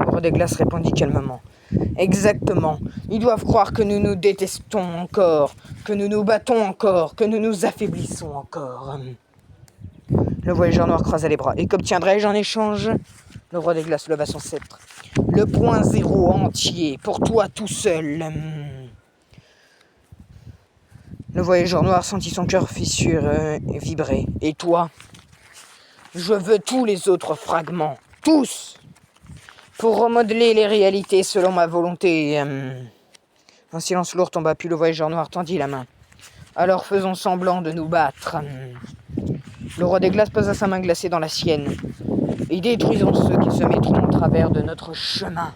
roi des glaces répondit calmement. « Exactement. Ils doivent croire que nous nous détestons encore, que nous nous battons encore, que nous nous affaiblissons encore. » Le voyageur noir croisa les bras. « Et qu'obtiendrai-je en échange ?» Le roi des glaces leva son sceptre. « Le point zéro entier, pour toi tout seul. » Le voyageur noir sentit son cœur vibrer. « Et toi ? » ?»« Je veux tous les autres fragments. Tous ! Pour remodeler les réalités selon ma volonté. » Un silence lourd tomba, puis le voyageur noir tendit la main. « Alors faisons semblant de nous battre. » Le roi des glaces posa sa main glacée dans la sienne. « Et détruisons ceux qui se mettront au travers de notre chemin. »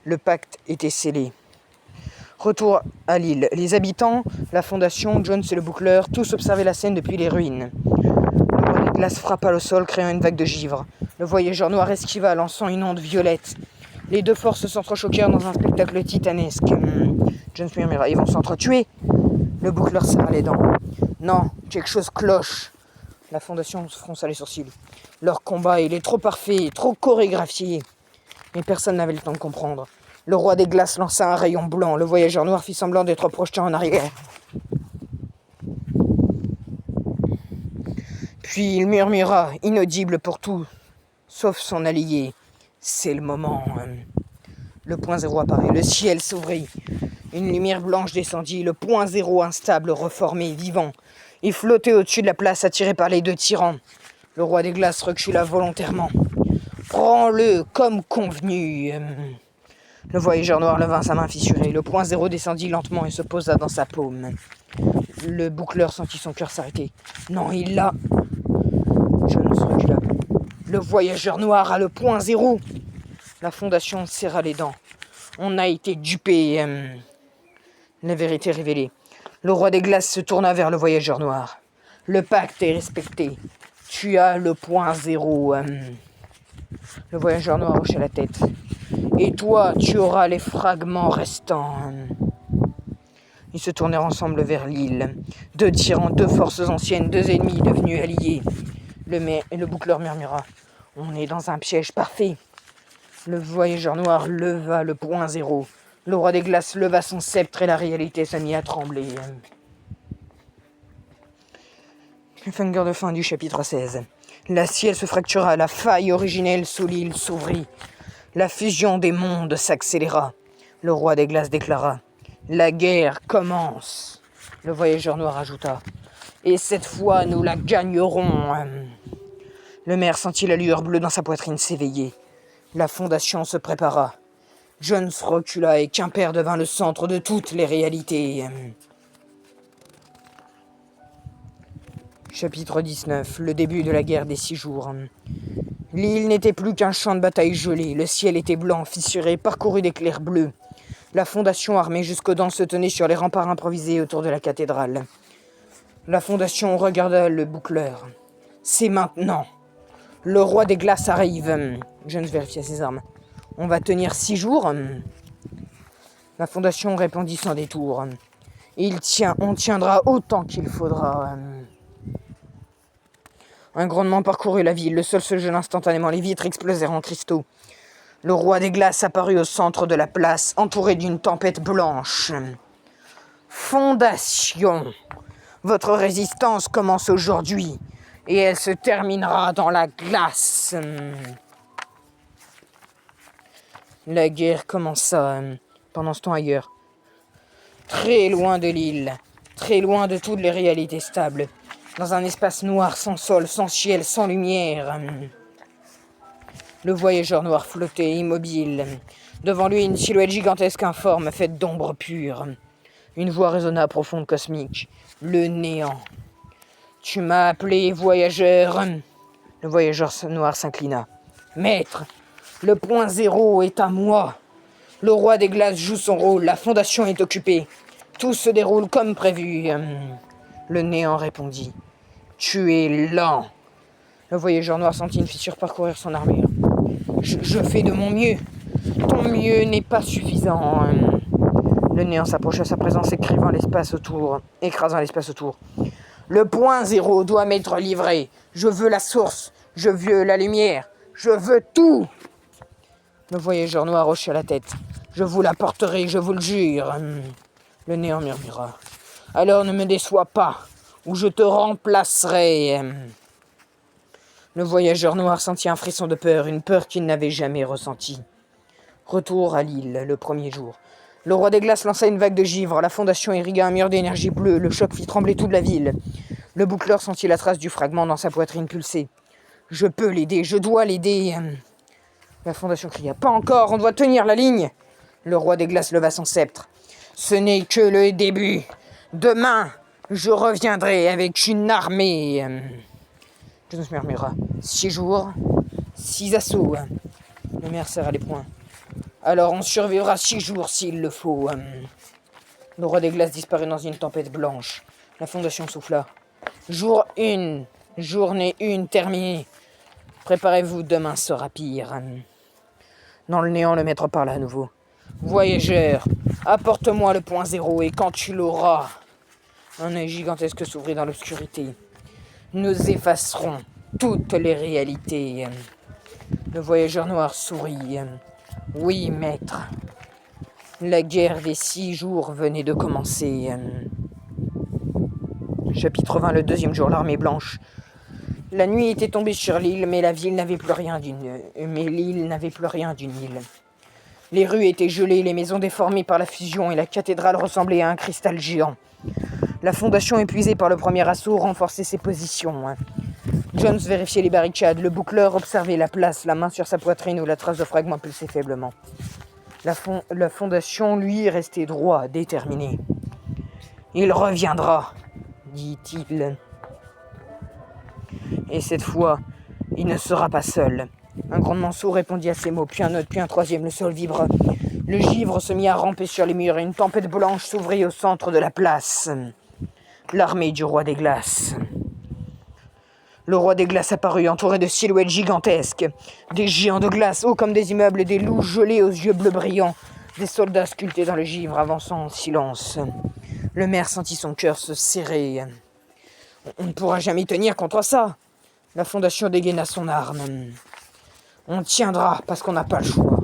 Le pacte était scellé. Retour à l'île. Les habitants, la Fondation, Jones et le boucleur, tous observaient la scène depuis les ruines. Le roi des glaces frappa le sol, créant une vague de givre. Le voyageur noir esquiva, lançant une onde violette. Les deux forces s'entrechoquèrent dans un spectacle titanesque. Jones murmura, « Ils vont s'entretuer ?» Le boucleur serra les dents. « Non, quelque chose cloche. » La Fondation fronça les sourcils. Leur combat, il est trop parfait, trop chorégraphié. Mais personne n'avait le temps de comprendre. Le roi des glaces lança un rayon blanc. Le voyageur noir fit semblant d'être projeté en arrière. Puis il murmura, inaudible pour tout, sauf son allié. « C'est le moment. » Le point zéro apparut. Le ciel s'ouvrit. Une lumière blanche descendit. Le point zéro instable, reformé, vivant. Il flottait au-dessus de la place, attiré par les deux tyrans. Le roi des glaces recula volontairement. « Prends-le comme convenu. » Le voyageur noir leva sa main fissurée. Le point zéro descendit lentement et se posa dans sa paume. Le boucleur sentit son cœur s'arrêter. « Non, il l'a. » Jones recula. « Le voyageur noir a le point zéro. » La Fondation serra les dents. « On a été dupé. » La vérité révélée. Le roi des glaces se tourna vers le voyageur noir. « Le pacte est respecté. Tu as le point zéro. » Le voyageur noir hocha la tête. « Et toi, tu auras les fragments restants. » Ils se tournèrent ensemble vers l'île. Deux tyrans, deux forces anciennes, deux ennemis devenus alliés. Le boucleur murmura. « On est dans un piège parfait. » Le voyageur noir leva le point zéro. Le roi des glaces leva son sceptre et la réalité se mit à trembler. Cliffhanger de fin du chapitre 16. La ciel se fractura, la faille originelle sous l'île s'ouvrit. La fusion des mondes s'accéléra. Le roi des glaces déclara. « La guerre commence. » Le voyageur noir ajouta. « Et cette fois, nous la gagnerons. » Le maire sentit la lueur bleue dans sa poitrine s'éveiller. La Fondation se prépara. Jones recula et Quimper devint le centre de toutes les réalités. Chapitre 19. Le début de la guerre des 6 jours. L'île n'était plus qu'un champ de bataille gelé. Le ciel était blanc, fissuré, parcouru d'éclairs bleus. La Fondation, armée jusqu'aux dents, se tenait sur les remparts improvisés autour de la cathédrale. La Fondation regarda le boucleur. « C'est maintenant. Le roi des glaces arrive. » Jones vérifia ses armes. « On va tenir 6 jours. » La Fondation répondit sans détour. « On tiendra autant qu'il faudra. » Un grondement parcourut la ville, le sol se gela instantanément, les vitres explosèrent en cristaux. Le roi des glaces apparut au centre de la place, entouré d'une tempête blanche. Fondation. Votre résistance commence aujourd'hui, et elle se terminera dans la glace. La guerre commença pendant ce temps ailleurs. Très loin de l'île, très loin de toutes les réalités stables, dans un espace noir, sans sol, sans ciel, sans lumière. Le voyageur noir flottait, immobile. Devant lui, une silhouette gigantesque informe, faite d'ombre pure. Une voix résonna profonde, cosmique. Le néant. Tu m'as appelé, voyageur. Le voyageur noir s'inclina. Maître, le point zéro est à moi. Le roi des glaces joue son rôle, la fondation est occupée. Tout se déroule comme prévu. Le néant répondit. Tu es lent. Le voyageur noir sentit une fissure parcourir son armure. Je fais de mon mieux. Ton mieux n'est pas suffisant. Le néant s'approcha de sa présence, écrasant l'espace autour. Le point zéro doit m'être livré. Je veux la source. Je veux la lumière. Je veux tout. Le voyageur noir hocha la tête. Je vous l'apporterai, je vous le jure. Le néant murmura. Alors ne me déçois pas, ou je te remplacerai. Le voyageur noir sentit un frisson de peur, une peur qu'il n'avait jamais ressentie. Retour à l'île, le premier jour. Le roi des glaces lança une vague de givre, la fondation irrigua un mur d'énergie bleue, le choc fit trembler toute la ville. Le boucleur sentit la trace du fragment dans sa poitrine pulser. Je peux l'aider, je dois l'aider. La fondation cria. Pas encore, on doit tenir la ligne. Le roi des glaces leva son sceptre. Ce n'est que le début. Demain, je reviendrai avec une armée. Jones murmura. 6 jours, 6 assauts. Le maire serra les poings. Alors on survivra 6 jours s'il le faut. Le roi des glaces disparut dans une tempête blanche. La fondation souffla. Jour 1, journée 1 terminée. Préparez-vous, demain sera pire. Dans le néant, le maître parla à nouveau. Voyageur, apporte-moi le point zéro et quand tu l'auras... Un œil gigantesque s'ouvrit dans l'obscurité. Nous effacerons toutes les réalités. Le voyageur noir sourit. Oui, maître. La guerre des 6 jours venait de commencer. Chapitre 20, le deuxième jour, l'armée blanche. La nuit était tombée sur l'île, mais l'île n'avait plus rien d'une île. Les rues étaient gelées, les maisons déformées par la fusion et la cathédrale ressemblait à un cristal géant. La fondation, épuisée par le premier assaut, renforçait ses positions. Jones vérifiait les barricades. Le boucleur observait la place, la main sur sa poitrine où la trace de fragment pulsait faiblement. La fondation, lui, restait droit, déterminé. « Il reviendra », dit-il. Et cette fois, il ne sera pas seul. Un grondement sourd répondit à ces mots, puis un autre, puis un troisième. Le sol vibra. Le givre se mit à ramper sur les murs et une tempête blanche s'ouvrit au centre de la place. L'armée du roi des glaces. Le roi des glaces apparut, entouré de silhouettes gigantesques. Des géants de glace, hauts comme des immeubles, des loups gelés aux yeux bleus brillants. Des soldats sculptés dans le givre, avançant en silence. Le maire sentit son cœur se serrer. On ne pourra jamais tenir contre ça. La fondation dégaina son arme. On tiendra parce qu'on n'a pas le choix.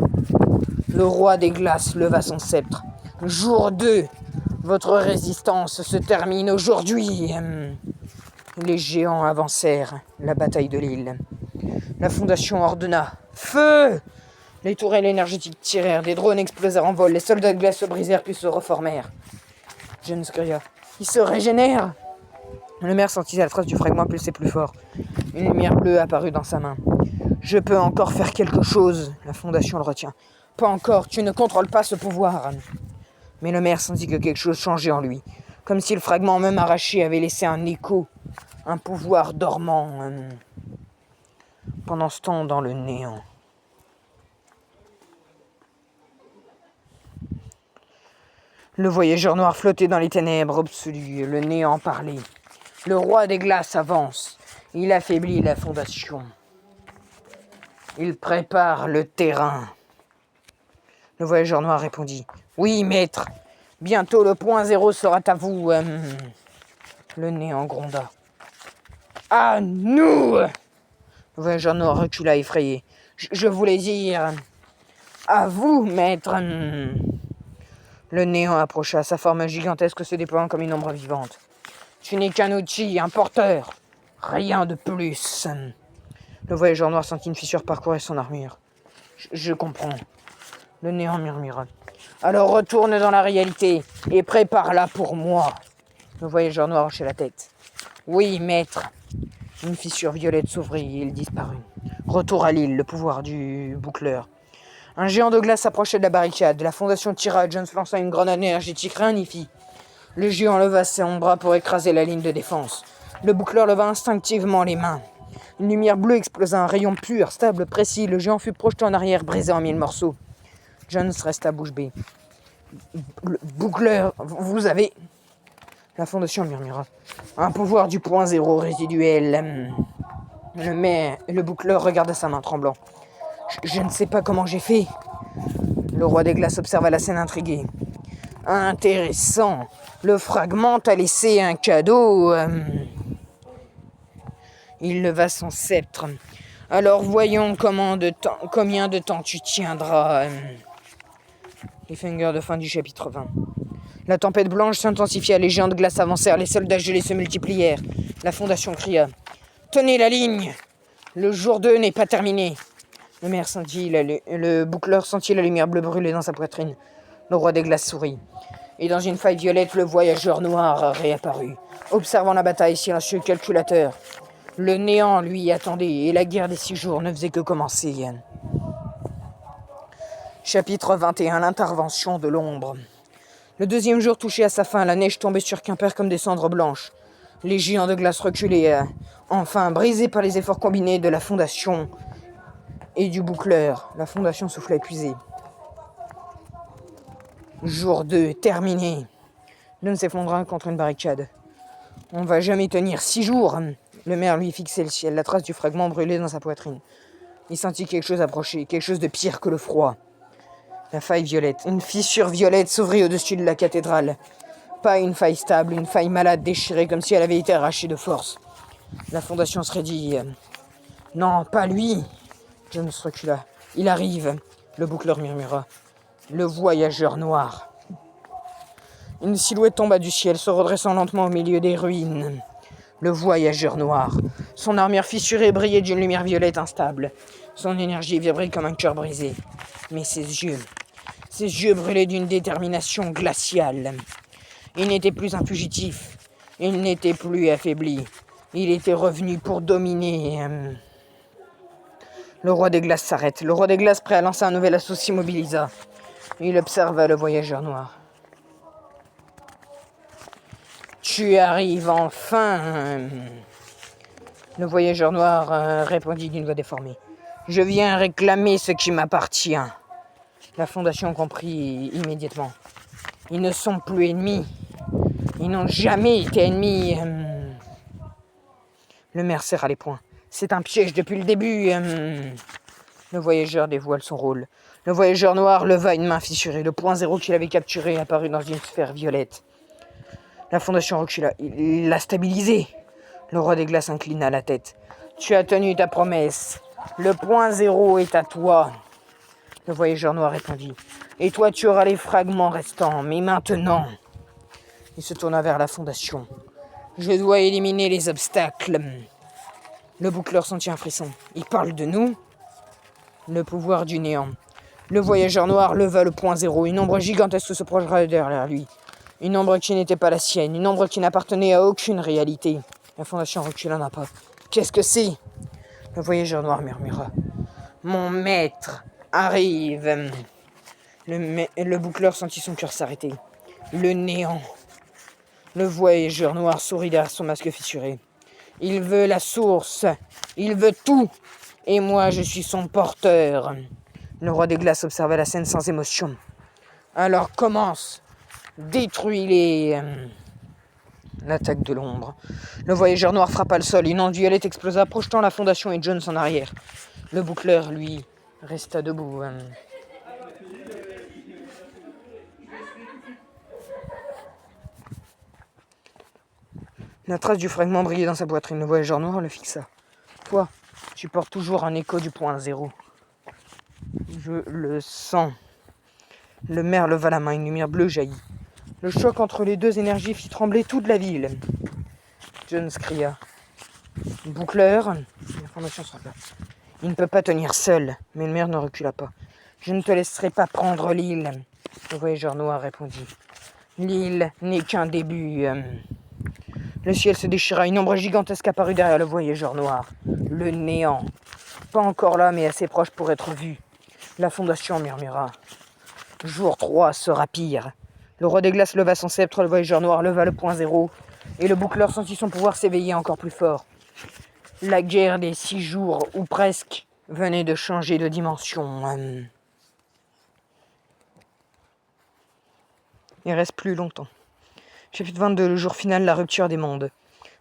Le roi des glaces leva son sceptre. Jour 2, votre résistance se termine aujourd'hui. Les géants avancèrent, la bataille de l'île. La fondation ordonna. Feu! Les tourelles énergétiques tirèrent, des drones explosèrent en vol, les soldats de glace se brisèrent puis se reformèrent. Jones cria. Il se régénère! Le maire sentit la trace du fragment pulser plus fort. Une lumière bleue apparut dans sa main. Je peux encore faire quelque chose. La fondation le retient. Pas encore, tu ne contrôles pas ce pouvoir. Mais le maire sentit que quelque chose changeait en lui. Comme si le fragment même arraché avait laissé un écho. Un pouvoir dormant. Pendant ce temps, dans le néant. Le voyageur noir flottait dans les ténèbres absolues. Le néant parlait. Le roi des glaces avance. Il affaiblit la fondation. Il prépare le terrain. Le voyageur noir répondit. Oui, maître. Bientôt le point zéro sera à vous. Le néant gronda. À nous! Le voyageur noir recula effrayé. Je voulais dire... À vous, maître. Le néant approcha, sa forme gigantesque se déployant comme une ombre vivante. Tu n'es qu'un outil, un porteur. Rien de plus. Le voyageur noir sentit une fissure parcourir son armure. Je comprends. Le néant murmura. Alors retourne dans la réalité et prépare-la pour moi. Le voyageur noir hochait la tête. Oui, maître. Une fissure violette s'ouvrit et il disparut. Retour à l'île, le pouvoir du boucleur. Un géant de glace s'approchait de la barricade. La fondation tira, Jones lança une grenade énergétique, rien n'y fit. Le géant leva son bras pour écraser la ligne de défense. Le boucleur leva instinctivement les mains. Une lumière bleue explosa, un rayon pur, stable, précis. Le géant fut projeté en arrière, brisé en mille morceaux. Jones resta bouche bée. Boucleur, vous avez... La fondation murmura. Un pouvoir du point zéro résiduel. Le boucleur regarda sa main tremblant. Je ne sais pas comment j'ai fait. Le roi des glaces observa la scène intrigué. Intéressant. Le fragment t'a laissé un cadeau. Il leva son sceptre. Alors voyons combien de temps tu tiendras. Cliffhanger de fin du chapitre 20. La tempête blanche s'intensifia, les géants de glace avancèrent, les soldats gelés se multiplièrent. La fondation cria. Tenez la ligne. Le jour 2 n'est pas terminé. Le boucleur sentit la lumière bleue brûler dans sa poitrine. Le roi des glaces sourit. Et dans une faille violette, le voyageur noir réapparut, observant la bataille, silencieux calculateur. Le néant lui attendait, et la guerre des 6 jours ne faisait que commencer. Chapitre 21, l'intervention de l'ombre. Le 2e jour touchait à sa fin, la neige tombait sur Quimper comme des cendres blanches. Les géants de glace reculaient, enfin brisés par les efforts combinés de la fondation et du boucleur. La fondation souffla épuisée. Jour 2, terminé. L'homme s'effondra contre une barricade. On va jamais tenir 6 jours. Le maire lui fixait le ciel, la trace du fragment brûlait dans sa poitrine. Il sentit quelque chose approcher, quelque chose de pire que le froid. La faille violette, une fissure violette s'ouvrit au-dessus de la cathédrale. Pas une faille stable, une faille malade déchirée comme si elle avait été arrachée de force. La fondation se raidit. Non, pas lui. Jones recula. Il arrive. Le boucleur murmura. Le voyageur noir. Une silhouette tomba du ciel, se redressant lentement au milieu des ruines. Le voyageur noir. Son armure fissurée brillait d'une lumière violette instable. Son énergie vibrait comme un cœur brisé. Mais ses yeux brûlaient d'une détermination glaciale. Il n'était plus un fugitif. Il n'était plus affaibli. Il était revenu pour dominer. Le roi des glaces s'arrête. Le roi des glaces, prêt à lancer un nouvel assaut, s'immobilisa. Il observa le voyageur noir. Tu arrives enfin. Le voyageur noir répondit d'une voix déformée. Je viens réclamer ce qui m'appartient. La fondation comprit immédiatement. Ils ne sont plus ennemis. Ils n'ont jamais été ennemis. Le maire serra les poings. C'est un piège depuis le début. Le voyageur dévoile son rôle. Le voyageur noir leva une main fissurée. Le point zéro qu'il avait capturé apparut dans une sphère violette. La fondation recula. Il l'a stabilisé. Le roi des glaces inclina la tête. Tu as tenu ta promesse. Le point zéro est à toi. Le voyageur noir répondit. Et toi, tu auras les fragments restants. Mais maintenant... Il se tourna vers la fondation. Je dois éliminer les obstacles. Le boucleur sentit un frisson. Il parle de nous? Le pouvoir du néant. Le voyageur noir leva le point zéro. Une ombre gigantesque se projeta derrière lui. Une ombre qui n'était pas la sienne. Une ombre qui n'appartenait à aucune réalité. La fondation recula d'un pas. Qu'est-ce que c'est? Le voyageur noir murmura. Mon maître arrive. Le boucleur sentit son cœur s'arrêter. Le néant. Le voyageur noir sourit derrière son masque fissuré. Il veut la source. Il veut tout. Et moi, je suis son porteur. Le roi des glaces observa la scène sans émotion. Alors commence. Détruis-les. L'attaque de l'ombre. Le voyageur noir frappa le sol. Une onde violette explosa, projetant la fondation et Jones en arrière. Le boucleur, lui, resta debout. La trace du fragment brillait dans sa poitrine. Le voyageur noir le fixa. Toi, tu portes toujours un écho du point zéro. Je le sens. Le maire leva la main, une lumière bleue jaillit. Le choc entre les deux énergies fit trembler toute la ville. Jones cria. Boucleur, l'information sera là. Il ne peut pas tenir seul, mais le maire ne recula pas. Je ne te laisserai pas prendre l'île. Le voyageur noir répondit. L'île n'est qu'un début. Le ciel se déchira, une ombre gigantesque apparut derrière le voyageur noir. Le néant. Pas encore là, mais assez proche pour être vu. La fondation murmura. Jour 3 sera pire. Le roi des glaces leva son sceptre, le voyageur noir leva le point zéro, et le boucleur sentit son pouvoir s'éveiller encore plus fort. La guerre des 6 jours, ou presque, venait de changer de dimension. Il reste plus longtemps. Chapitre 22, le jour final, la rupture des mondes.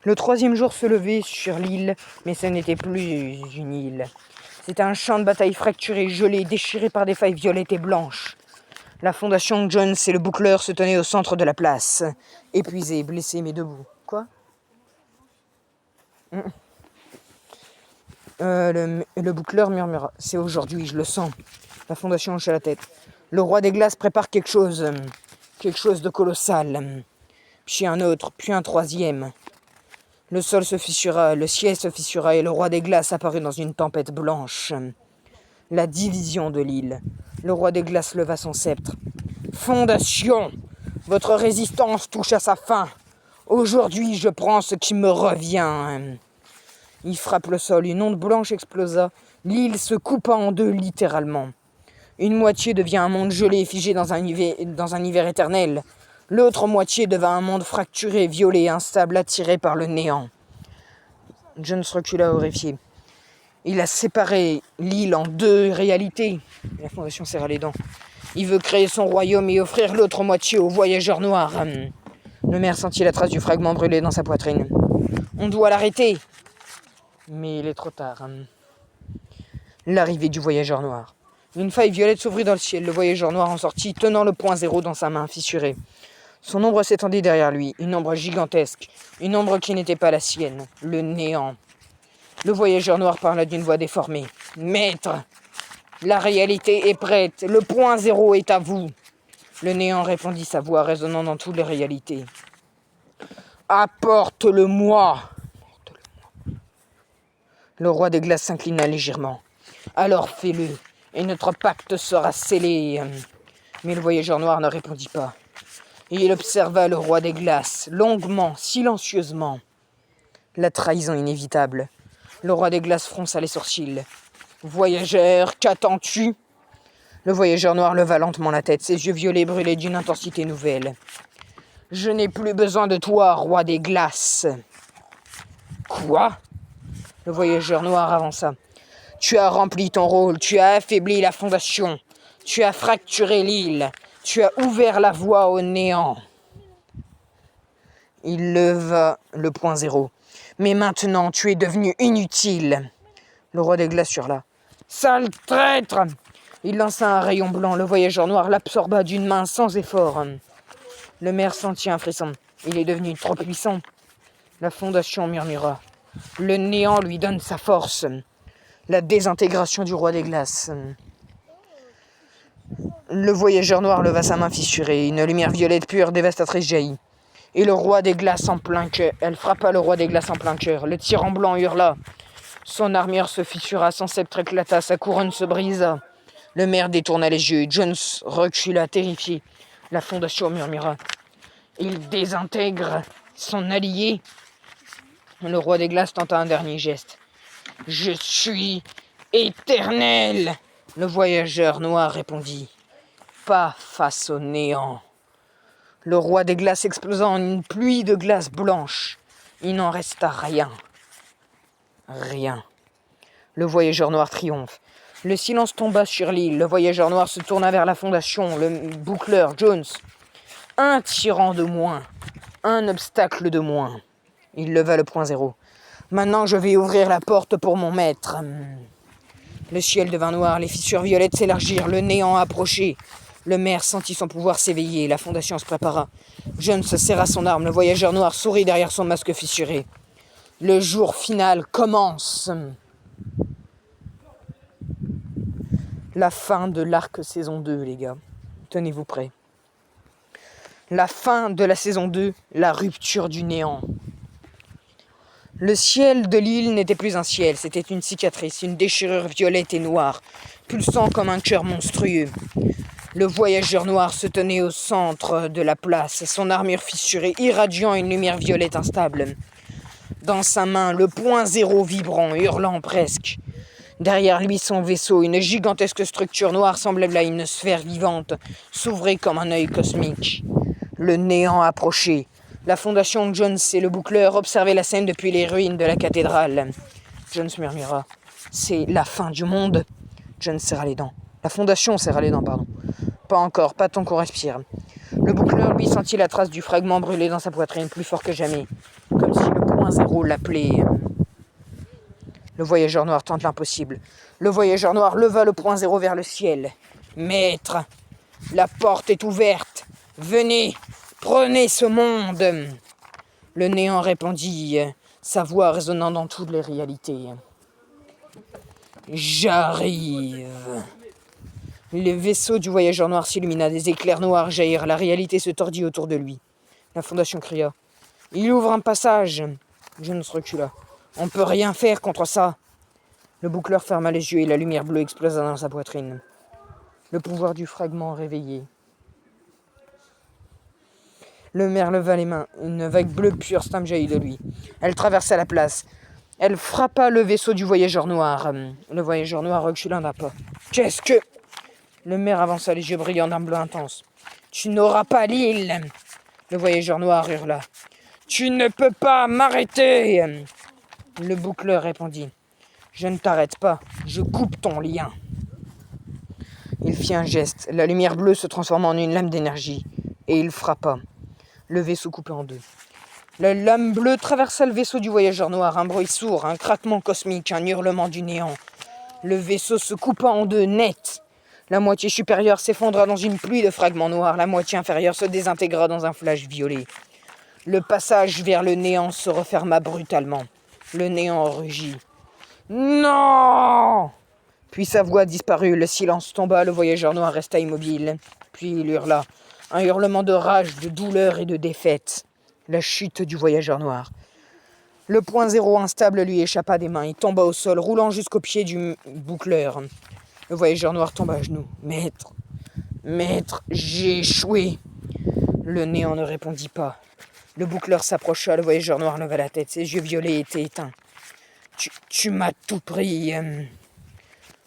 Le 3e jour se levait sur l'île, mais ce n'était plus une île. C'était un champ de bataille fracturé, gelé, déchiré par des failles violettes et blanches. La fondation Jones et le boucleur se tenaient au centre de la place, épuisés, blessés, mais debout. Quoi ? Le boucleur murmura. C'est aujourd'hui, je le sens. La fondation hocha la tête. Le roi des glaces prépare quelque chose de colossal. Puis un autre, puis un 3e. Le sol se fissura, le ciel se fissura et le roi des glaces apparut dans une tempête blanche. La division de l'île. Le roi des glaces leva son sceptre. Fondation, votre résistance touche à sa fin. Aujourd'hui, je prends ce qui me revient. Il frappe le sol, une onde blanche explosa. L'île se coupa en deux, littéralement. Une moitié devient un monde gelé, figé dans un hiver éternel. L'autre moitié devint un monde fracturé, violé, instable, attiré par le néant. Jones recula horrifié. Il a séparé l'île en 2 réalités. La fondation serra les dents. Il veut créer son royaume et offrir l'autre moitié aux voyageurs noirs. Le maire sentit la trace du fragment brûlé dans sa poitrine. On doit l'arrêter. Mais il est trop tard. L'arrivée du voyageur noir. Une faille violette s'ouvrit dans le ciel. Le voyageur noir en sortit, tenant le point zéro dans sa main fissurée. Son ombre s'étendit derrière lui, une ombre gigantesque, une ombre qui n'était pas la sienne, le néant. Le voyageur noir parla d'une voix déformée. « Maître, la réalité est prête, le point zéro est à vous. » Le néant répondit, sa voix résonnant dans toutes les réalités. « Apporte-le-moi. » Le roi des glaces s'inclina légèrement. « Alors fais-le, et notre pacte sera scellé. » Mais le voyageur noir ne répondit pas. Il observa le roi des glaces, longuement, silencieusement. La trahison inévitable. Le roi des glaces fronça les sourcils. « Voyageur, qu'attends-tu » Le voyageur noir leva lentement la tête, ses yeux violets brûlaient d'une intensité nouvelle. « Je n'ai plus besoin de toi, roi des glaces. » Quoi ? Le voyageur noir avança. « Tu as rempli ton rôle, tu as affaibli la fondation, tu as fracturé l'île. Tu as ouvert la voie au néant. » Il leva le point zéro. « Mais maintenant, tu es devenu inutile. » Le roi des glaces hurla. « Sale traître !» Il lança un rayon blanc. Le voyageur noir l'absorba d'une main sans effort. Le maire sentit un frisson. Il est devenu trop puissant. La fondation murmura. Le néant lui donne sa force. La désintégration du roi des glaces. Le voyageur noir leva sa main fissurée. Une lumière violette pure, dévastatrice jaillit. Et le roi des glaces en plein cœur. Elle frappa le roi des glaces en plein cœur. Le tyran blanc hurla. Son armure se fissura, son sceptre éclata, sa couronne se brisa. Le maire détourna les yeux. Jones recula, terrifié. La fondation murmura. Il désintègre son allié. Le roi des glaces tenta un dernier geste. Je suis éternel. Le voyageur noir répondit. Pas face au néant. Le roi des glaces explosa en une pluie de glace blanche. Il n'en resta rien. Rien. Le voyageur noir triomphe. Le silence tomba sur l'île. Le voyageur noir se tourna vers la fondation. Le boucleur, Jones. Un tyran de moins. Un obstacle de moins. Il leva le point zéro. Maintenant, je vais ouvrir la porte pour mon maître. Le ciel devint noir. Les fissures violettes s'élargirent. Le néant approchait. Le maire sentit son pouvoir s'éveiller, la fondation se prépara. John se serra son arme, le voyageur noir sourit derrière son masque fissuré. Le jour final commence. La fin de l'arc saison 2, les gars. Tenez-vous prêts. La fin de la saison 2, la rupture du néant. Le ciel de l'île n'était plus un ciel, c'était une cicatrice, une déchirure violette et noire, pulsant comme un cœur monstrueux. Le voyageur noir se tenait au centre de la place, son armure fissurée irradiant une lumière violette instable. Dans sa main, le point zéro vibrant, hurlant presque. Derrière lui, son vaisseau, une gigantesque structure noire semblable à une sphère vivante, s'ouvrait comme un œil cosmique. Le néant approchait. La fondation Jones et le boucleur observaient la scène depuis les ruines de la cathédrale. Jones murmura. « C'est la fin du monde ?» Jones serra les dents. La fondation serra les dents, pardon. Pas encore, pas tant qu'on respire. Le boucleur, lui, sentit la trace du fragment brûlé dans sa poitrine, plus fort que jamais, comme si le point zéro l'appelait. Le voyageur noir tente l'impossible. Le voyageur noir leva le point zéro vers le ciel. « Maître, la porte est ouverte. Venez, prenez ce monde !» Le néant répondit, sa voix résonnant dans toutes les réalités. « J'arrive !» Le vaisseau du voyageur noir s'illumina, des éclairs noirs jaillirent, la réalité se tordit autour de lui. La fondation cria. « Il ouvre un passage !» Jones recula. « On peut rien faire contre ça !» Le boucleur ferma les yeux et la lumière bleue explosa dans sa poitrine. Le pouvoir du fragment réveillé. Le maire leva les mains. Une vague bleue pure stam jaillit de lui. Elle traversa la place. Elle frappa le vaisseau du voyageur noir. Le voyageur noir recula d'un pas. « Qu'est-ce que... » Le maire avança les yeux brillants d'un bleu intense. « Tu n'auras pas l'île !» Le voyageur noir hurla. « Tu ne peux pas m'arrêter !» Le boucleur répondit. « Je ne t'arrête pas, je coupe ton lien. » Il fit un geste. La lumière bleue se transforma en une lame d'énergie. Et il frappa. Le vaisseau coupé en deux. La lame bleue traversa le vaisseau du voyageur noir. Un bruit sourd, un craquement cosmique, un hurlement du néant. Le vaisseau se coupa en deux, net. La moitié supérieure s'effondra dans une pluie de fragments noirs. La moitié inférieure se désintégra dans un flash violet. Le passage vers le néant se referma brutalement. Le néant rugit. « Non !» Puis sa voix disparut, le silence tomba, le voyageur noir resta immobile. Puis il hurla. Un hurlement de rage, de douleur et de défaite. La chute du voyageur noir. Le point zéro instable lui échappa des mains. Il tomba au sol, roulant jusqu'au pied du boucleur. Le voyageur noir tomba à genoux. « Maître, j'ai échoué !» Le néant ne répondit pas. Le boucleur s'approcha, le voyageur noir leva la tête. Ses yeux violets étaient éteints. « Tu m'as tout pris. »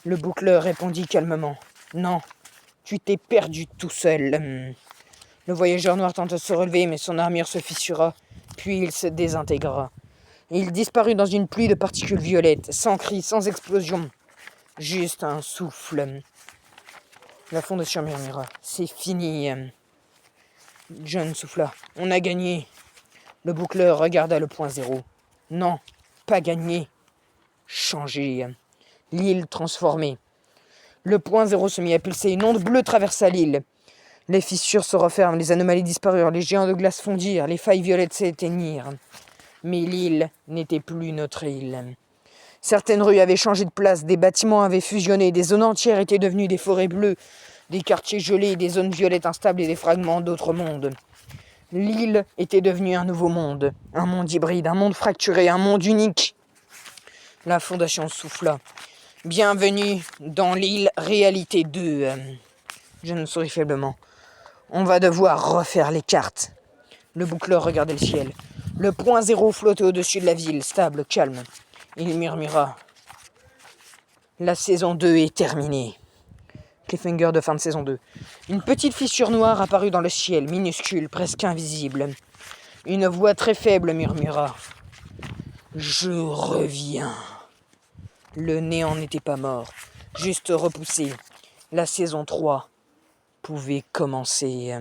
Le boucleur répondit calmement. « Non, tu t'es perdu tout seul. » Le voyageur noir tenta de se relever, mais son armure se fissura, puis il se désintégra. Il disparut dans une pluie de particules violettes, sans cri, sans explosion. Juste un souffle. La fondation murmura. « C'est fini. » John souffla. « On a gagné. » Le boucleur regarda le point zéro. « Non, pas gagné. Changé. » L'île transformée. Le point zéro se mit à pulser. Une onde bleue traversa l'île. Les fissures se referment, les anomalies disparurent, les géants de glace fondirent, les failles violettes s'éteignirent. Mais l'île n'était plus notre île. Certaines rues avaient changé de place, des bâtiments avaient fusionné, des zones entières étaient devenues des forêts bleues, des quartiers gelés, des zones violettes instables et des fragments d'autres mondes. L'île était devenue un nouveau monde, un monde hybride, un monde fracturé, un monde unique. La fondation souffla. « Bienvenue dans l'île Réalité 2. » Je ne souris faiblement. « On va devoir refaire les cartes. » Le boucleur regardait le ciel. Le point zéro flottait au-dessus de la ville, stable, calme. Il murmura. « La saison 2 est terminée. » Cliffhanger de fin de saison 2. Une petite fissure noire apparut dans le ciel, minuscule, presque invisible. Une voix très faible murmura. « Je reviens. » Le néant n'était pas mort, juste repoussé. La saison 3 pouvait commencer.